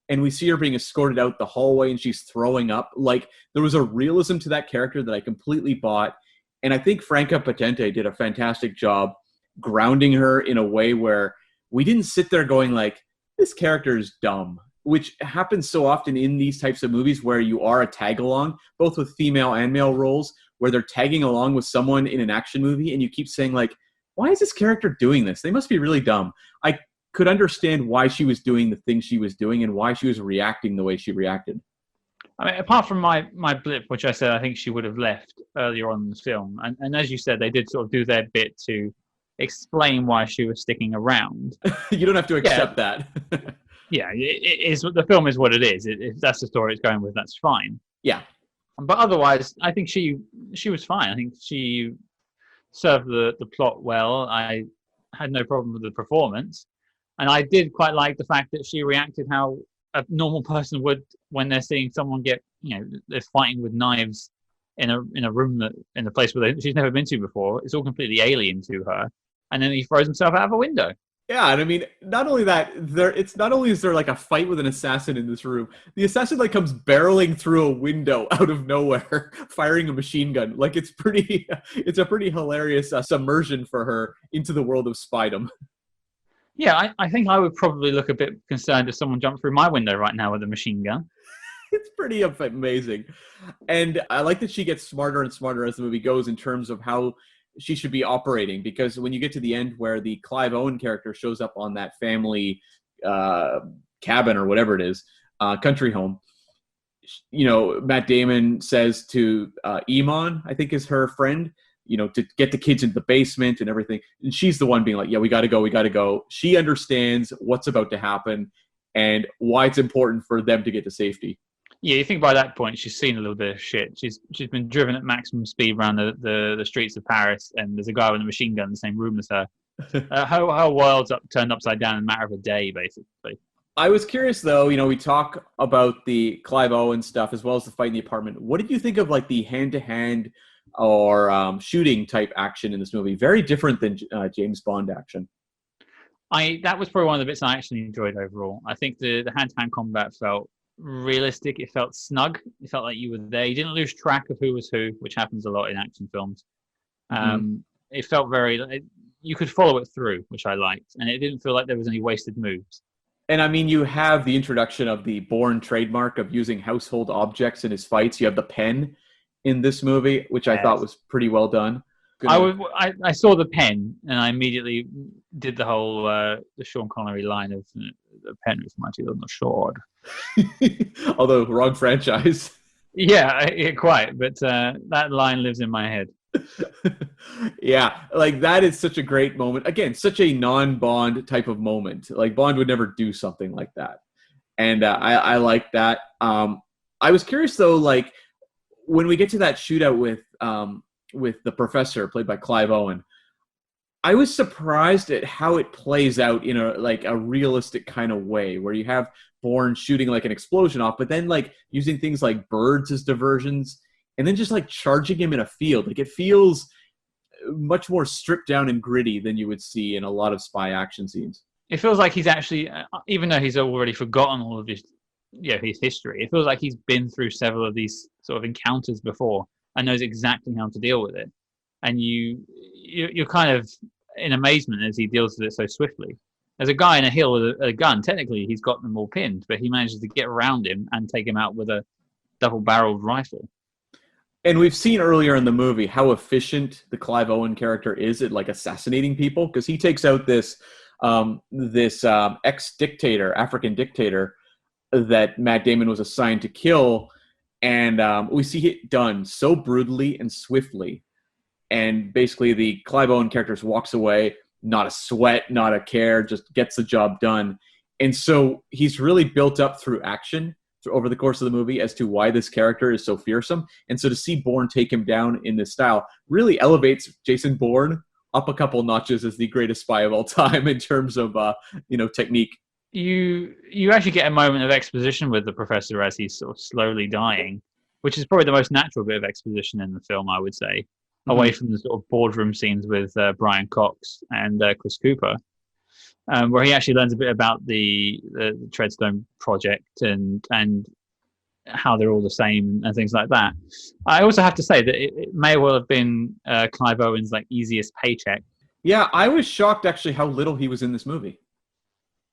And we see her being escorted out the hallway and she's throwing up. Like there was a realism to that character that I completely bought. And I think Franka Potente did a fantastic job grounding her in a way where we didn't sit there going like, this character is dumb, which happens so often in these types of movies where you are a tag along, both with female and male roles, where they're tagging along with someone in an action movie and you keep saying like, why is this character doing this? They must be really dumb. I could understand why she was doing the things she was doing and why she was reacting the way she reacted. I mean, apart from my blip, which I said I think she would have left earlier on in the film, and as you said, they did sort of do their bit to explain why she was sticking around. You don't have to accept that. Yeah, it is. The film is what it is. If that's the story it's going with, that's fine. Yeah. But otherwise, I think she was fine. I think she served the plot well. I had no problem with the performance. And I did quite like the fact that she reacted how a normal person would when they're seeing someone get, they're fighting with knives in a room in a place where she's never been to before. It's all completely alien to her. And then he throws himself out of a window. Yeah, and I mean, not only that, it's not only is there like a fight with an assassin in this room, the assassin like comes barreling through a window out of nowhere, firing a machine gun. Like it's a pretty hilarious submersion for her into the world of spydom. Yeah, I think I would probably look a bit concerned if someone jumped through my window right now with a machine gun. It's pretty amazing. And I like that she gets smarter and smarter as the movie goes in terms of how she should be operating, because when you get to the end where the Clive Owen character shows up on that family cabin or whatever it is, country home, Matt Damon says to Iman, I think is her friend, to get the kids into the basement and everything. And she's the one being like, yeah, we got to go. She understands what's about to happen and why it's important for them to get to safety. Yeah, you think by that point she's seen a little bit of shit. She's been driven at maximum speed around the streets of Paris, and there's a guy with a machine gun in the same room as her. Her world's turned upside down in a matter of a day, basically. I was curious, though, we talk about the Clive Owen stuff as well as the fight in the apartment. What did you think of like the hand-to-hand or shooting type action in this movie? Very different than James Bond action. That was probably one of the bits I actually enjoyed overall. I think the hand-to-hand combat felt realistic. It felt snug. It felt like you were there. You didn't lose track of who was who, which happens a lot in action films. It felt you could follow it through, which I liked, and it didn't feel like there was any wasted moves. And I mean, you have the introduction of the Bourne trademark of using household objects in his fights. You have the pen in this movie, which I thought was pretty well done. I saw the pen, and I immediately did the whole the Sean Connery line of the pen is mightier than the sword. Although wrong franchise. Yeah, quite. But that line lives in my head. Yeah, like that is such a great moment. Again, such a non-Bond type of moment. Like Bond would never do something like that, and I like that. I was curious though, like when we get to that shootout with the professor played by Clive Owen, I was surprised at how it plays out in a realistic kind of way, where you have Bourne shooting like an explosion off, but then like using things like birds as diversions, and then just like charging him in a field. Like it feels much more stripped down and gritty than you would see in a lot of spy action scenes. It feels like he's actually, even though he's already forgotten all of his history, it feels like he's been through several of these sort of encounters before and knows exactly how to deal with it. And you're kind of in amazement as he deals with it so swiftly. There's a guy in a hill with a gun. Technically, he's got them all pinned, but he manages to get around him and take him out with a double-barreled rifle. And we've seen earlier in the movie how efficient the Clive Owen character is at like assassinating people, because he takes out this ex-dictator, African dictator, that Matt Damon was assigned to kill, and we see it done so brutally and swiftly. And basically, the Clive Owen character walks away, not a sweat, not a care, just gets the job done. And so he's really built up through action over the course of the movie as to why this character is so fearsome. And so to see Bourne take him down in this style really elevates Jason Bourne up a couple notches as the greatest spy of all time in terms of technique. You actually get a moment of exposition with the professor as he's sort of slowly dying, which is probably the most natural bit of exposition in the film, I would say, away from the sort of boardroom scenes with Brian Cox and Chris Cooper, where he actually learns a bit about the Treadstone project and how they're all the same and things like that. I also have to say that it may well have been Clive Owen's like easiest paycheck. Yeah, I was shocked actually how little he was in this movie.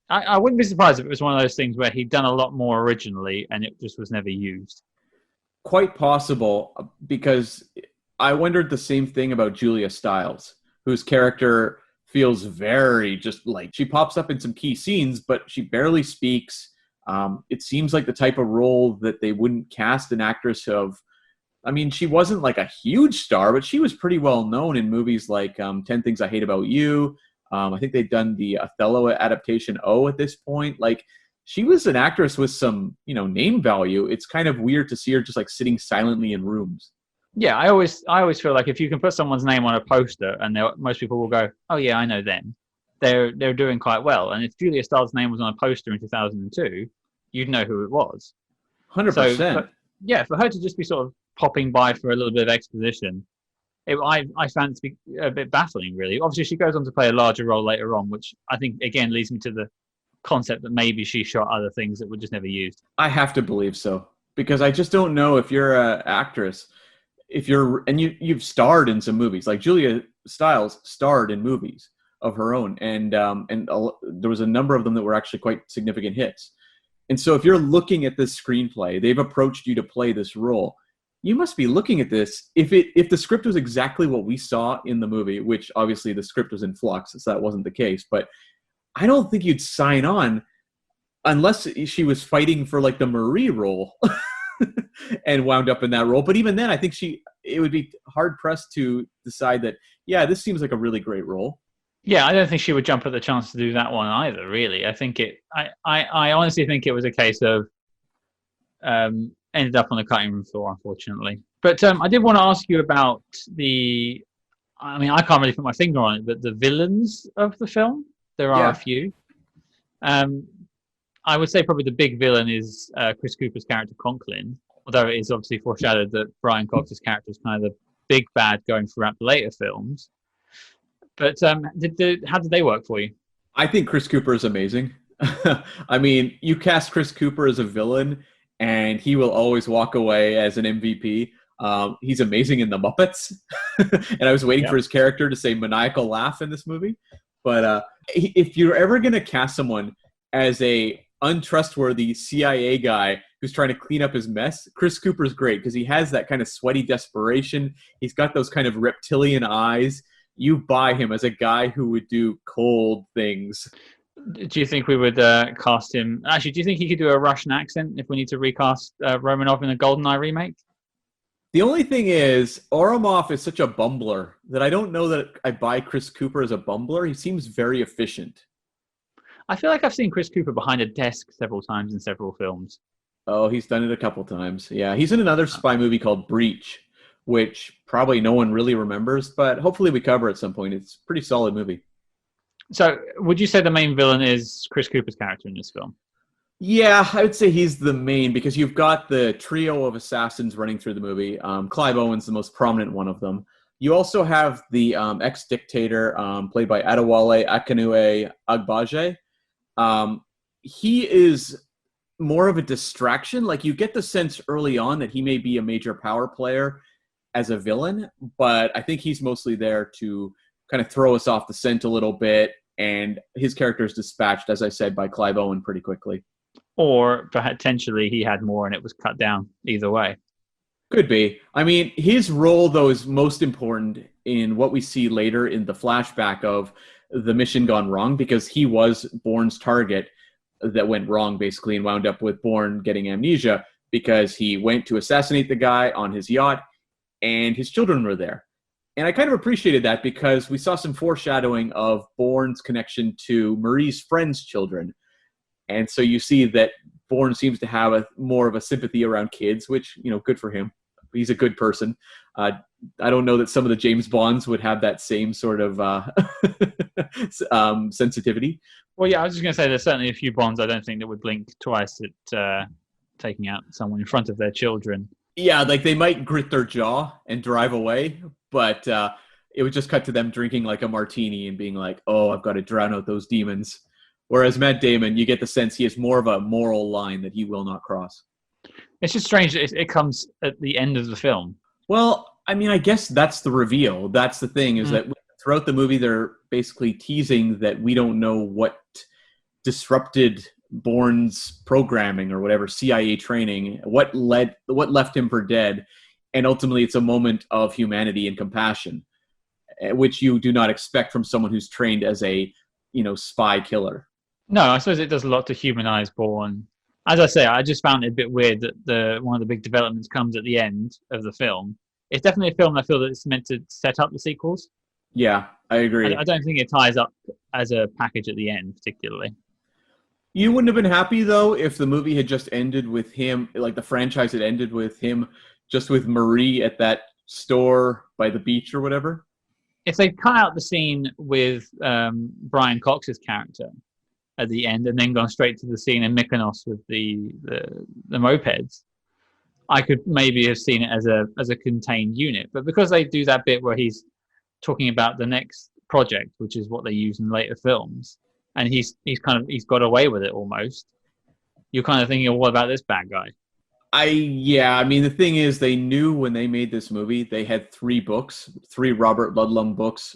I wouldn't be surprised if it was one of those things where he'd done a lot more originally and it just was never used. Quite possible, because I wondered the same thing about Julia Stiles, whose character feels very just like she pops up in some key scenes, but she barely speaks. It seems like the type of role that they wouldn't cast an actress of. I mean, she wasn't like a huge star, but she was pretty well known in movies like 10 Things I Hate About You. I think they'd done the Othello adaptation at this point. Like, she was an actress with some, name value. It's kind of weird to see her just like sitting silently in rooms. Yeah, I always feel like if you can put someone's name on a poster and most people will go, oh yeah, I know them. They're doing quite well. And if Julia Stiles' name was on a poster in 2002, you'd know who it was. 100%. So, for her to just be sort of popping by for a little bit of exposition, I found it to be a bit baffling, really. Obviously, she goes on to play a larger role later on, which I think, again, leads me to the concept that maybe she shot other things that were just never used. I have to believe so, because I just don't know if you're an actress, you've starred in some movies. Like Julia Stiles starred in movies of her own, and there was a number of them that were actually quite significant hits. And so if you're looking at this screenplay, they've approached you to play this role, you must be looking at this. If the script was exactly what we saw in the movie, which obviously the script was in flux, so that wasn't the case, but I don't think you'd sign on unless she was fighting for like the Marie role and wound up in that role. But even then, I think it would be hard pressed to decide that, yeah, this seems like a really great role. Yeah, I don't think she would jump at the chance to do that one either, really. I think I honestly think it was a case of ended up on the cutting room floor, unfortunately. But I did want to ask you about I can't really put my finger on it, but the villains of the film. There are a few. I would say probably the big villain is Chris Cooper's character, Conklin, although it is obviously foreshadowed that Brian Cox's character is kind of the big bad going throughout the later films. But how did they work for you? I think Chris Cooper is amazing. I mean, you cast Chris Cooper as a villain, and he will always walk away as an MVP. He's amazing in The Muppets. And I was waiting for his character to say maniacal laugh in this movie. But if you're ever going to cast someone as a untrustworthy CIA guy who's trying to clean up his mess, Chris Cooper's great because he has that kind of sweaty desperation. He's got those kind of reptilian eyes. You buy him as a guy who would do cold things. Do you think we would cast him? Actually, do you think he could do a Russian accent if we need to recast Romanov in a GoldenEye remake? The only thing is, Oromov is such a bumbler that I don't know that I buy Chris Cooper as a bumbler. He seems very efficient. I feel like I've seen Chris Cooper behind a desk several times in several films. Oh, he's done it a couple times. Yeah, he's in another spy movie called Breach, which probably no one really remembers, but hopefully we cover at some point. It's a pretty solid movie. So would you say the main villain is Chris Cooper's character in this film? Yeah, I would say he's the main because you've got the trio of assassins running through the movie. Clive Owen's the most prominent one of them. You also have the ex-dictator played by Adewale Akinnuoye-Agbaje, He is more of a distraction. Like, you get the sense early on that he may be a major power player as a villain, but I think he's mostly there to kind of throw us off the scent a little bit, and his character is dispatched, as I said, by Clive Owen pretty quickly. Or potentially he had more and it was cut down. Either way. Could be. I mean, his role, though, is most important in what we see later in the flashback of the mission gone wrong, because he was Bourne's target that went wrong, basically, and wound up with Bourne getting amnesia because he went to assassinate the guy on his yacht, and his children were there. And I kind of appreciated that because we saw some foreshadowing of Bourne's connection to Marie's friend's children. And so you see that Bourne seems to have more of a sympathy around kids, which, good for him. He's a good person. I don't know that some of the James Bonds would have that same sort of sensitivity. Well, yeah, I was just going to say there's certainly a few Bonds I don't think that would blink twice at taking out someone in front of their children. Yeah, like they might grit their jaw and drive away, but it would just cut to them drinking like a martini and being like, oh, I've got to drown out those demons. Whereas Matt Damon, you get the sense he has more of a moral line that he will not cross. It's just strange that it comes at the end of the film. Well, I mean, I guess that's the reveal. That's the thing, is that throughout the movie, they're basically teasing that we don't know what disrupted Bourne's programming or whatever, CIA training, what left him for dead. And ultimately, it's a moment of humanity and compassion, which you do not expect from someone who's trained as a, spy killer. No, I suppose it does a lot to humanize Bourne. As I say, I just found it a bit weird that one of the big developments comes at the end of the film. It's definitely a film I feel that it's meant to set up the sequels. Yeah, I agree. I don't think it ties up as a package at the end, particularly. You wouldn't have been happy, though, if the movie had just ended with him, like the franchise had ended with him just with Marie at that store by the beach or whatever? If they cut out the scene with Brian Cox's character at the end and then gone straight to the scene in Mykonos with the mopeds, I could maybe have seen it as a contained unit. But because they do that bit where he's talking about the next project, which is what they use in later films, and he's got away with it almost, you're kind of thinking, well, what about this bad guy? I mean, the thing is, they knew when they made this movie, they had 3 books, 3 Robert Ludlum books.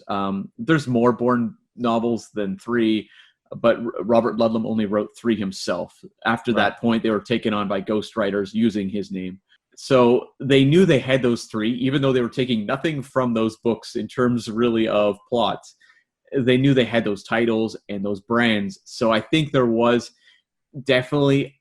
There's more Bourne novels than 3, but Robert Ludlum only wrote 3 himself. After that point, they were taken on by ghostwriters using his name. So they knew they had those 3, even though they were taking nothing from those books in terms really of plots. They knew they had those titles and those brands. So I think there was definitely...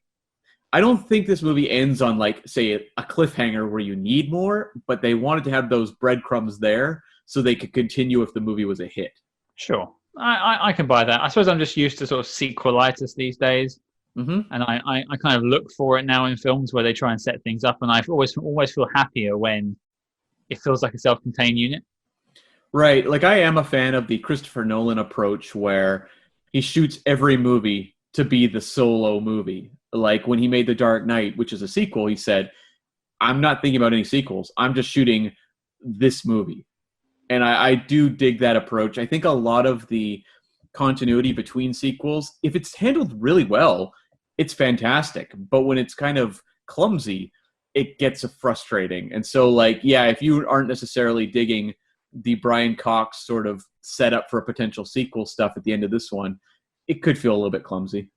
I don't think this movie ends on, like, say, a cliffhanger where you need more, but they wanted to have those breadcrumbs there so they could continue if the movie was a hit. Sure. I can buy that. I suppose I'm just used to sort of sequelitis these days. Mm-hmm. And I kind of look for it now in films where they try and set things up, and I always feel happier when it feels like a self-contained unit. Right. Like, I am a fan of the Christopher Nolan approach where he shoots every movie to be the solo movie. Like when he made The Dark Knight, which is a sequel, he said, I'm not thinking about any sequels. I'm just shooting this movie. And I do dig that approach. I think a lot of the continuity between sequels, if it's handled really well, it's fantastic. But when it's kind of clumsy, it gets frustrating. And so, like, yeah, if you aren't necessarily digging the Brian Cox sort of setup for a potential sequel stuff at the end of this one, it could feel a little bit clumsy.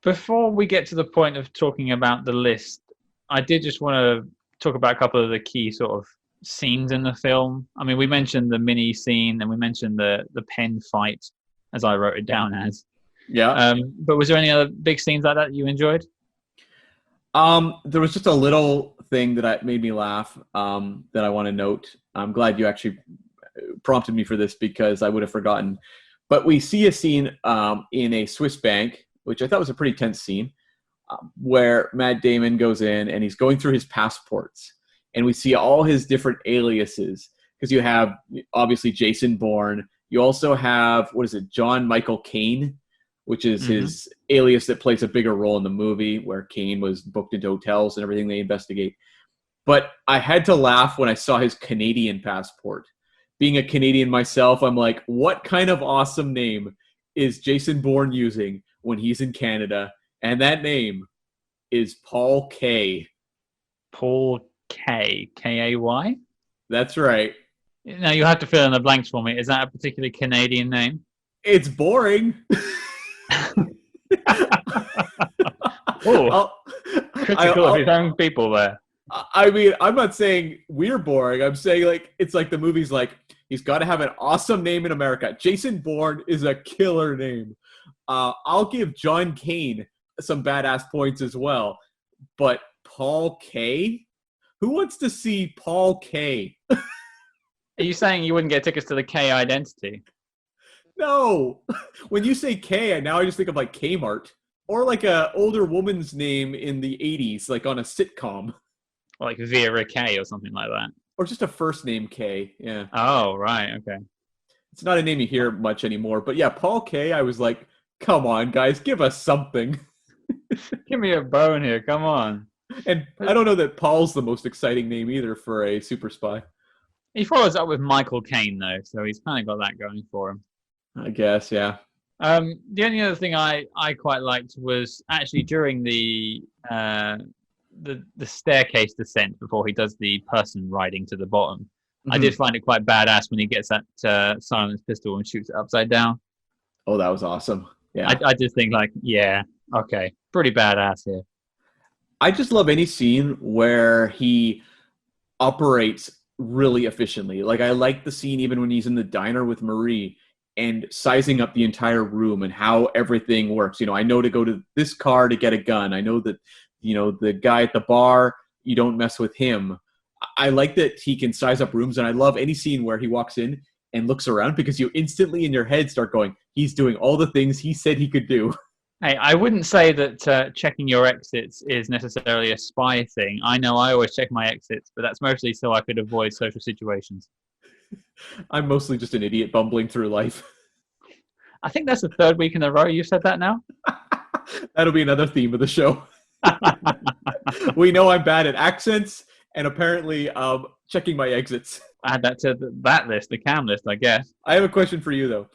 Before we get to the point of talking about the list, I did just want to talk about a couple of the key sort of scenes in the film. I mean, we mentioned the mini scene and we mentioned the pen fight, as I wrote it down as. Yeah. But was there any other big scenes like that you enjoyed? There was just a little thing that made me laugh that I want to note. I'm glad you actually prompted me for this because I would have forgotten. But we see a scene in a Swiss bank, which I thought was a pretty tense scene, where Matt Damon goes in and he's going through his passports. And we see all his different aliases, because you have, obviously, Jason Bourne. You also have, John Michael Caine, which is his alias that plays a bigger role in the movie, where Caine was booked into hotels and everything they investigate. But I had to laugh when I saw his Canadian passport. Being a Canadian myself, I'm like, what kind of awesome name is Jason Bourne using when he's in Canada, and that name is Paul K. Paul K. K-A-Y? That's right. Now, you have to fill in the blanks for me. Is that a particularly Canadian name? It's boring. Oh, critical of his own people there. I mean, I'm not saying we're boring. I'm saying, like, it's like the movie's like, he's got to have an awesome name in America. Jason Bourne is a killer name. I'll give John Kane some badass points as well. But Paul K? Who wants to see Paul K? Are you saying you wouldn't get tickets to the K Identity? No. When you say K, now I just think of like Kmart. Or like a older woman's name in the 80s, like on a sitcom. Like Vera K or something like that. Or just a first name K, yeah. Oh, right, okay. It's not a name you hear much anymore. But yeah, Paul K, I was like, come on, guys, give us something. Give me a bone here, come on. And I don't know that Paul's the most exciting name either for a super spy. He follows up with Michael Caine, though, so he's kind of got that going for him. I guess, yeah. The only other thing I quite liked was actually during the staircase descent before he does the person riding to the bottom. Mm-hmm. I did find it quite badass when he gets that silenced pistol and shoots it upside down. Oh, that was awesome. Yeah. I just think like, yeah, okay, pretty badass here. I just love any scene where he operates really efficiently. Like, I like the scene even when he's in the diner with Marie and sizing up the entire room and how everything works. You know, I know to go to this car to get a gun. I know that, you know, the guy at the bar, you don't mess with him. I like that he can size up rooms, and I love any scene where he walks in and looks around because you instantly in your head start going, he's doing all the things he said he could do. Hey, I wouldn't say that checking your exits is necessarily a spy thing. I know I always check my exits, but that's mostly so I could avoid social situations. I'm mostly just an idiot bumbling through life. I think that's the third week in a row you've said that now. That'll be another theme of the show. We know I'm bad at accents and apparently checking my exits. Add that to that list, the cam list, I guess. I have a question for you, though.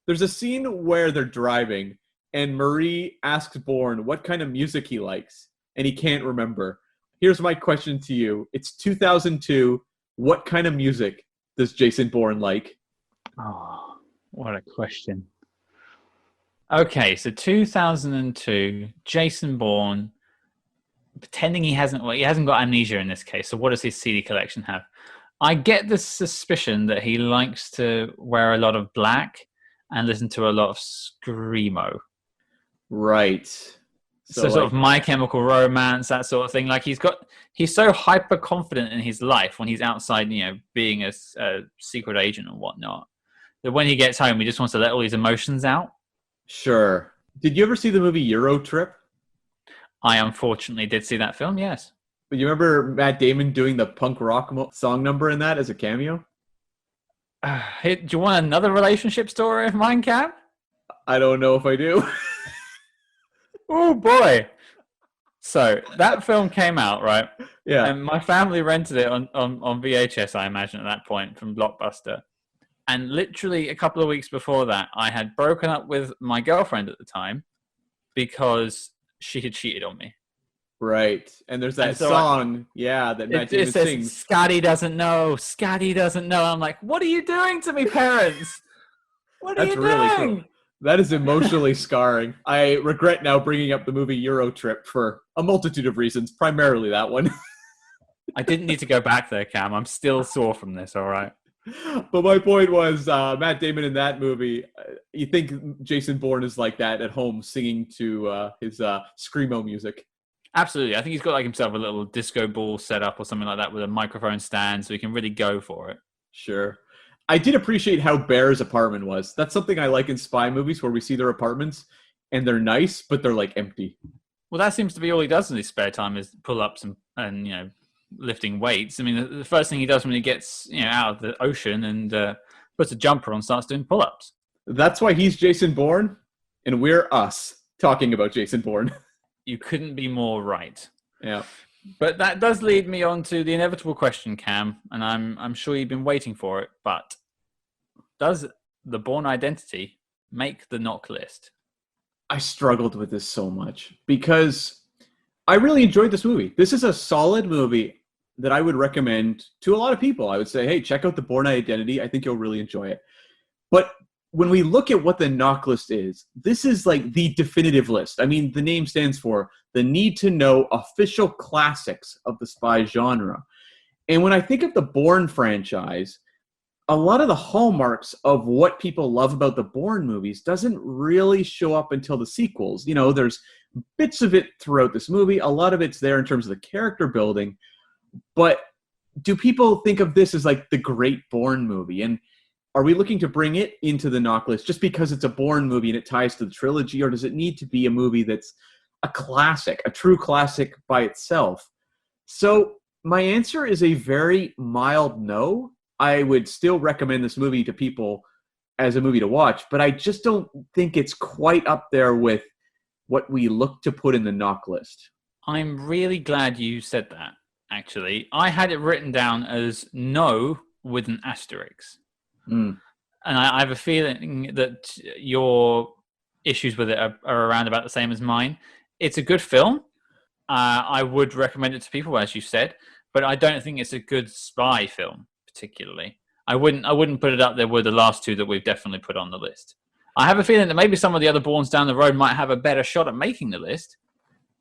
There's a scene where they're driving and Marie asks Bourne what kind of music he likes, and he can't remember. Here's my question to you. It's 2002. What kind of music does Jason Bourne like? Oh, what a question. Okay, so 2002, Jason Bourne, pretending he hasn't got amnesia in this case. So what does his CD collection have? I get the suspicion that he likes to wear a lot of black and listen to a lot of screamo. Right. So sort of My Chemical Romance, that sort of thing. Like he's so hyper confident in his life when he's outside, you know, being a secret agent and whatnot, that when he gets home, he just wants to let all his emotions out. Sure. Did you ever see the movie Euro Trip? I unfortunately did see that film, yes. But you remember Matt Damon doing the punk rock song number in that as a cameo? Hey, do you want another relationship story of mine, Cam? I don't know if I do. Oh, boy. So that film came out, right? Yeah. And my family rented it on VHS, I imagine, at that point from Blockbuster. And literally a couple of weeks before that, I had broken up with my girlfriend at the time because she had cheated on me. Right. And there's that song, that Matt Damon sings. Scotty doesn't know. Scotty doesn't know. I'm like, what are you doing to me, parents? What are you doing? Really cool. That is emotionally scarring. I regret now bringing up the movie Euro Trip for a multitude of reasons, primarily that one. I didn't need to go back there, Cam. I'm still sore from this, all right? But my point was, Matt Damon in that movie, you think Jason Bourne is like that at home singing to his screamo music. Absolutely. I think he's got like himself a little disco ball set up or something like that with a microphone stand so he can really go for it. Sure. I did appreciate how bare his apartment was. That's something I like in spy movies where we see their apartments and they're nice, but they're like empty. Well, that seems to be all he does in his spare time is pull-ups and you know, lifting weights. I mean, the first thing he does when he gets, you know, out of the ocean and puts a jumper on, starts doing pull-ups. That's why he's Jason Bourne, and we're us talking about Jason Bourne. You couldn't be more right. Yeah. But that does lead me on to the inevitable question, Cam, and I'm sure you've been waiting for it, but does the Bourne Identity make the NOC list? I struggled with this so much because I really enjoyed this movie. This is a solid movie that I would recommend to a lot of people. I would say, hey, check out The Bourne Identity. I think you'll really enjoy it. But when we look at what the NOC list is, this is like the definitive list. I mean, the name stands for the need to know official classics of the spy genre. And when I think of the Bourne franchise, a lot of the hallmarks of what people love about the Bourne movies doesn't really show up until the sequels. You know, there's bits of it throughout this movie. A lot of it's there in terms of the character building. But do people think of this as like the great Bourne movie? And are we looking to bring it into the NOC list just because it's a Bourne movie and it ties to the trilogy? Or does it need to be a movie that's a classic, a true classic by itself? So my answer is a very mild no. I would still recommend this movie to people as a movie to watch, but I just don't think it's quite up there with what we look to put in the NOC list. I'm really glad you said that, actually. I had it written down as no with an asterisk. And I have a feeling that your issues with it are around about the same as mine. It's a good film. I would recommend it to people, as you said, but I don't think it's a good spy film. Particularly, I wouldn't put it up there with the last two that we've definitely put on the list. I have a feeling that maybe some of the other Bournes down the road might have a better shot at making the list,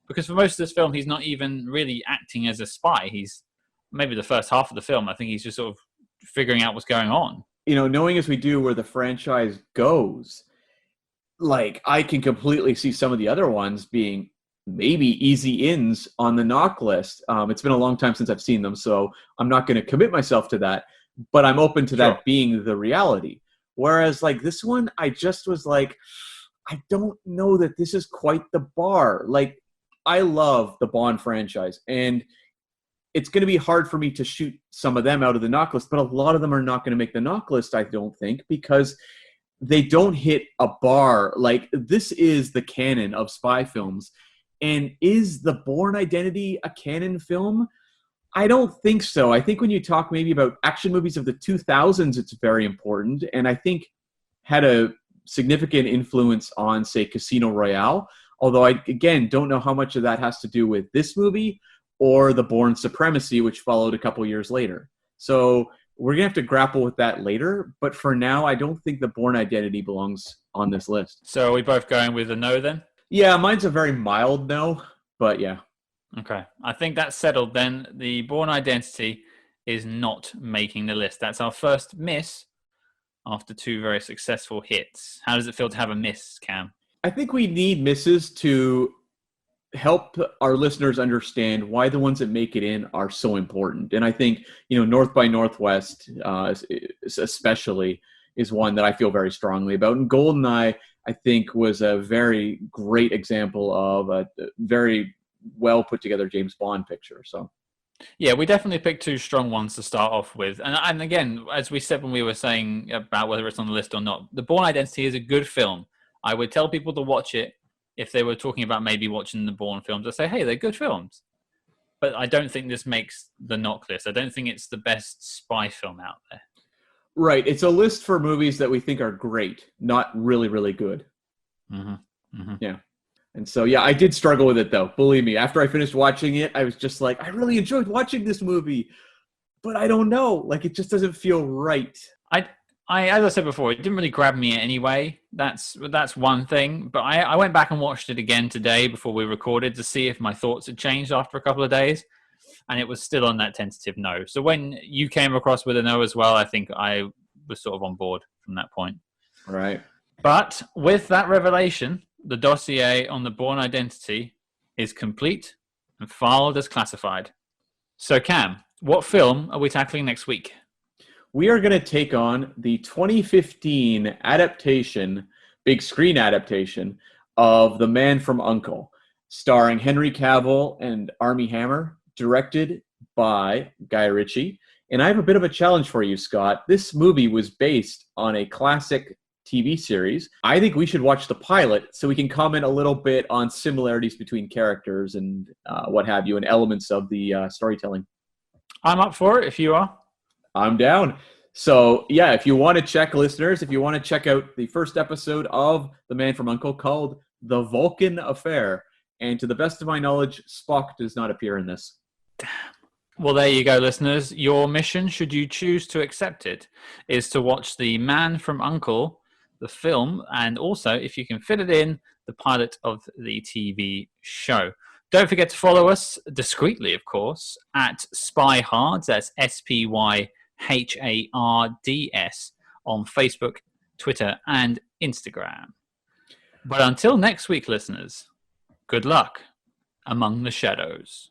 because for most of this film, he's not even really acting as a spy. He's maybe the first half of the film. I think he's just sort of figuring out what's going on. You know, knowing as we do where the franchise goes, like I can completely see some of the other ones being maybe easy ins on the NOC list. It's been a long time since I've seen them, so I'm not going to commit myself to that, but I'm open to that being the reality. Whereas like this one, I just was like, I don't know that this is quite the bar. Like, I love the Bond franchise, and it's going to be hard for me to shoot some of them out of the NOC list, but a lot of them are not going to make the NOC list, I don't think, because they don't hit a bar. Like, this is the canon of spy films. And is the Bourne Identity a canon film? I don't think so. I think when you talk maybe about action movies of the 2000s, it's very important. And I think had a significant influence on, say, Casino Royale. Although I, again, don't know how much of that has to do with this movie or the Bourne Supremacy, which followed a couple years later. So we're going to have to grapple with that later. But for now, I don't think the Bourne Identity belongs on this list. So are we both going with a no then? Yeah, mine's a very mild no, but yeah. Okay. I think that's settled then. The Bourne Identity is not making the list. That's our first miss after two very successful hits. How does it feel to have a miss, Cam? I think we need misses to help our listeners understand why the ones that make it in are so important. And I think, you know, North by Northwest especially is one that I feel very strongly about. And GoldenEye, I think, was a very great example of a very well put together James Bond picture. So, yeah, we definitely picked two strong ones to start off with. And again, as we said when we were saying about whether it's on the list or not, The Bourne Identity is a good film. I would tell people to watch it if they were talking about maybe watching the Bourne films. I'd say, hey, they're good films. But I don't think this makes the NOC list. I don't think it's the best spy film out there. Right. It's a list for movies that we think are great, not really, really good. Mm-hmm. Mm-hmm. Yeah. And so, yeah, I did struggle with it, though. Believe me, after I finished watching it, I was just like, I really enjoyed watching this movie, but I don't know. Like, it just doesn't feel right. I as I said before, it didn't really grab me anyway. That's one thing. But I went back and watched it again today before we recorded to see if my thoughts had changed after a couple of days. And it was still on that tentative no. So when you came across with a no as well, I think I was sort of on board from that point. Right. But with that revelation, the dossier on the Bourne Identity is complete and filed as classified. So Cam, what film are we tackling next week? We are going to take on the 2015 adaptation, big screen adaptation, of The Man from U.N.C.L.E., starring Henry Cavill and Armie Hammer, directed by Guy Ritchie. And I have a bit of a challenge for you, Scott. This movie was based on a classic TV series. I think we should watch the pilot so we can comment a little bit on similarities between characters and what have you, and elements of the storytelling. I'm up for it if you are. I'm down. So, yeah, if you want to check, listeners, if you want to check out the first episode of The Man from U.N.C.L.E. called The Vulcan Affair. And to the best of my knowledge, Spock does not appear in this. Well, there you go, listeners. Your mission, should you choose to accept it, is to watch The Man from U.N.C.L.E., the film, and also, if you can fit it in, the pilot of the TV show. Don't forget to follow us, discreetly, of course, at SpyHards, that's SpyHards, on Facebook, Twitter, and Instagram. But until next week, listeners, good luck among the shadows.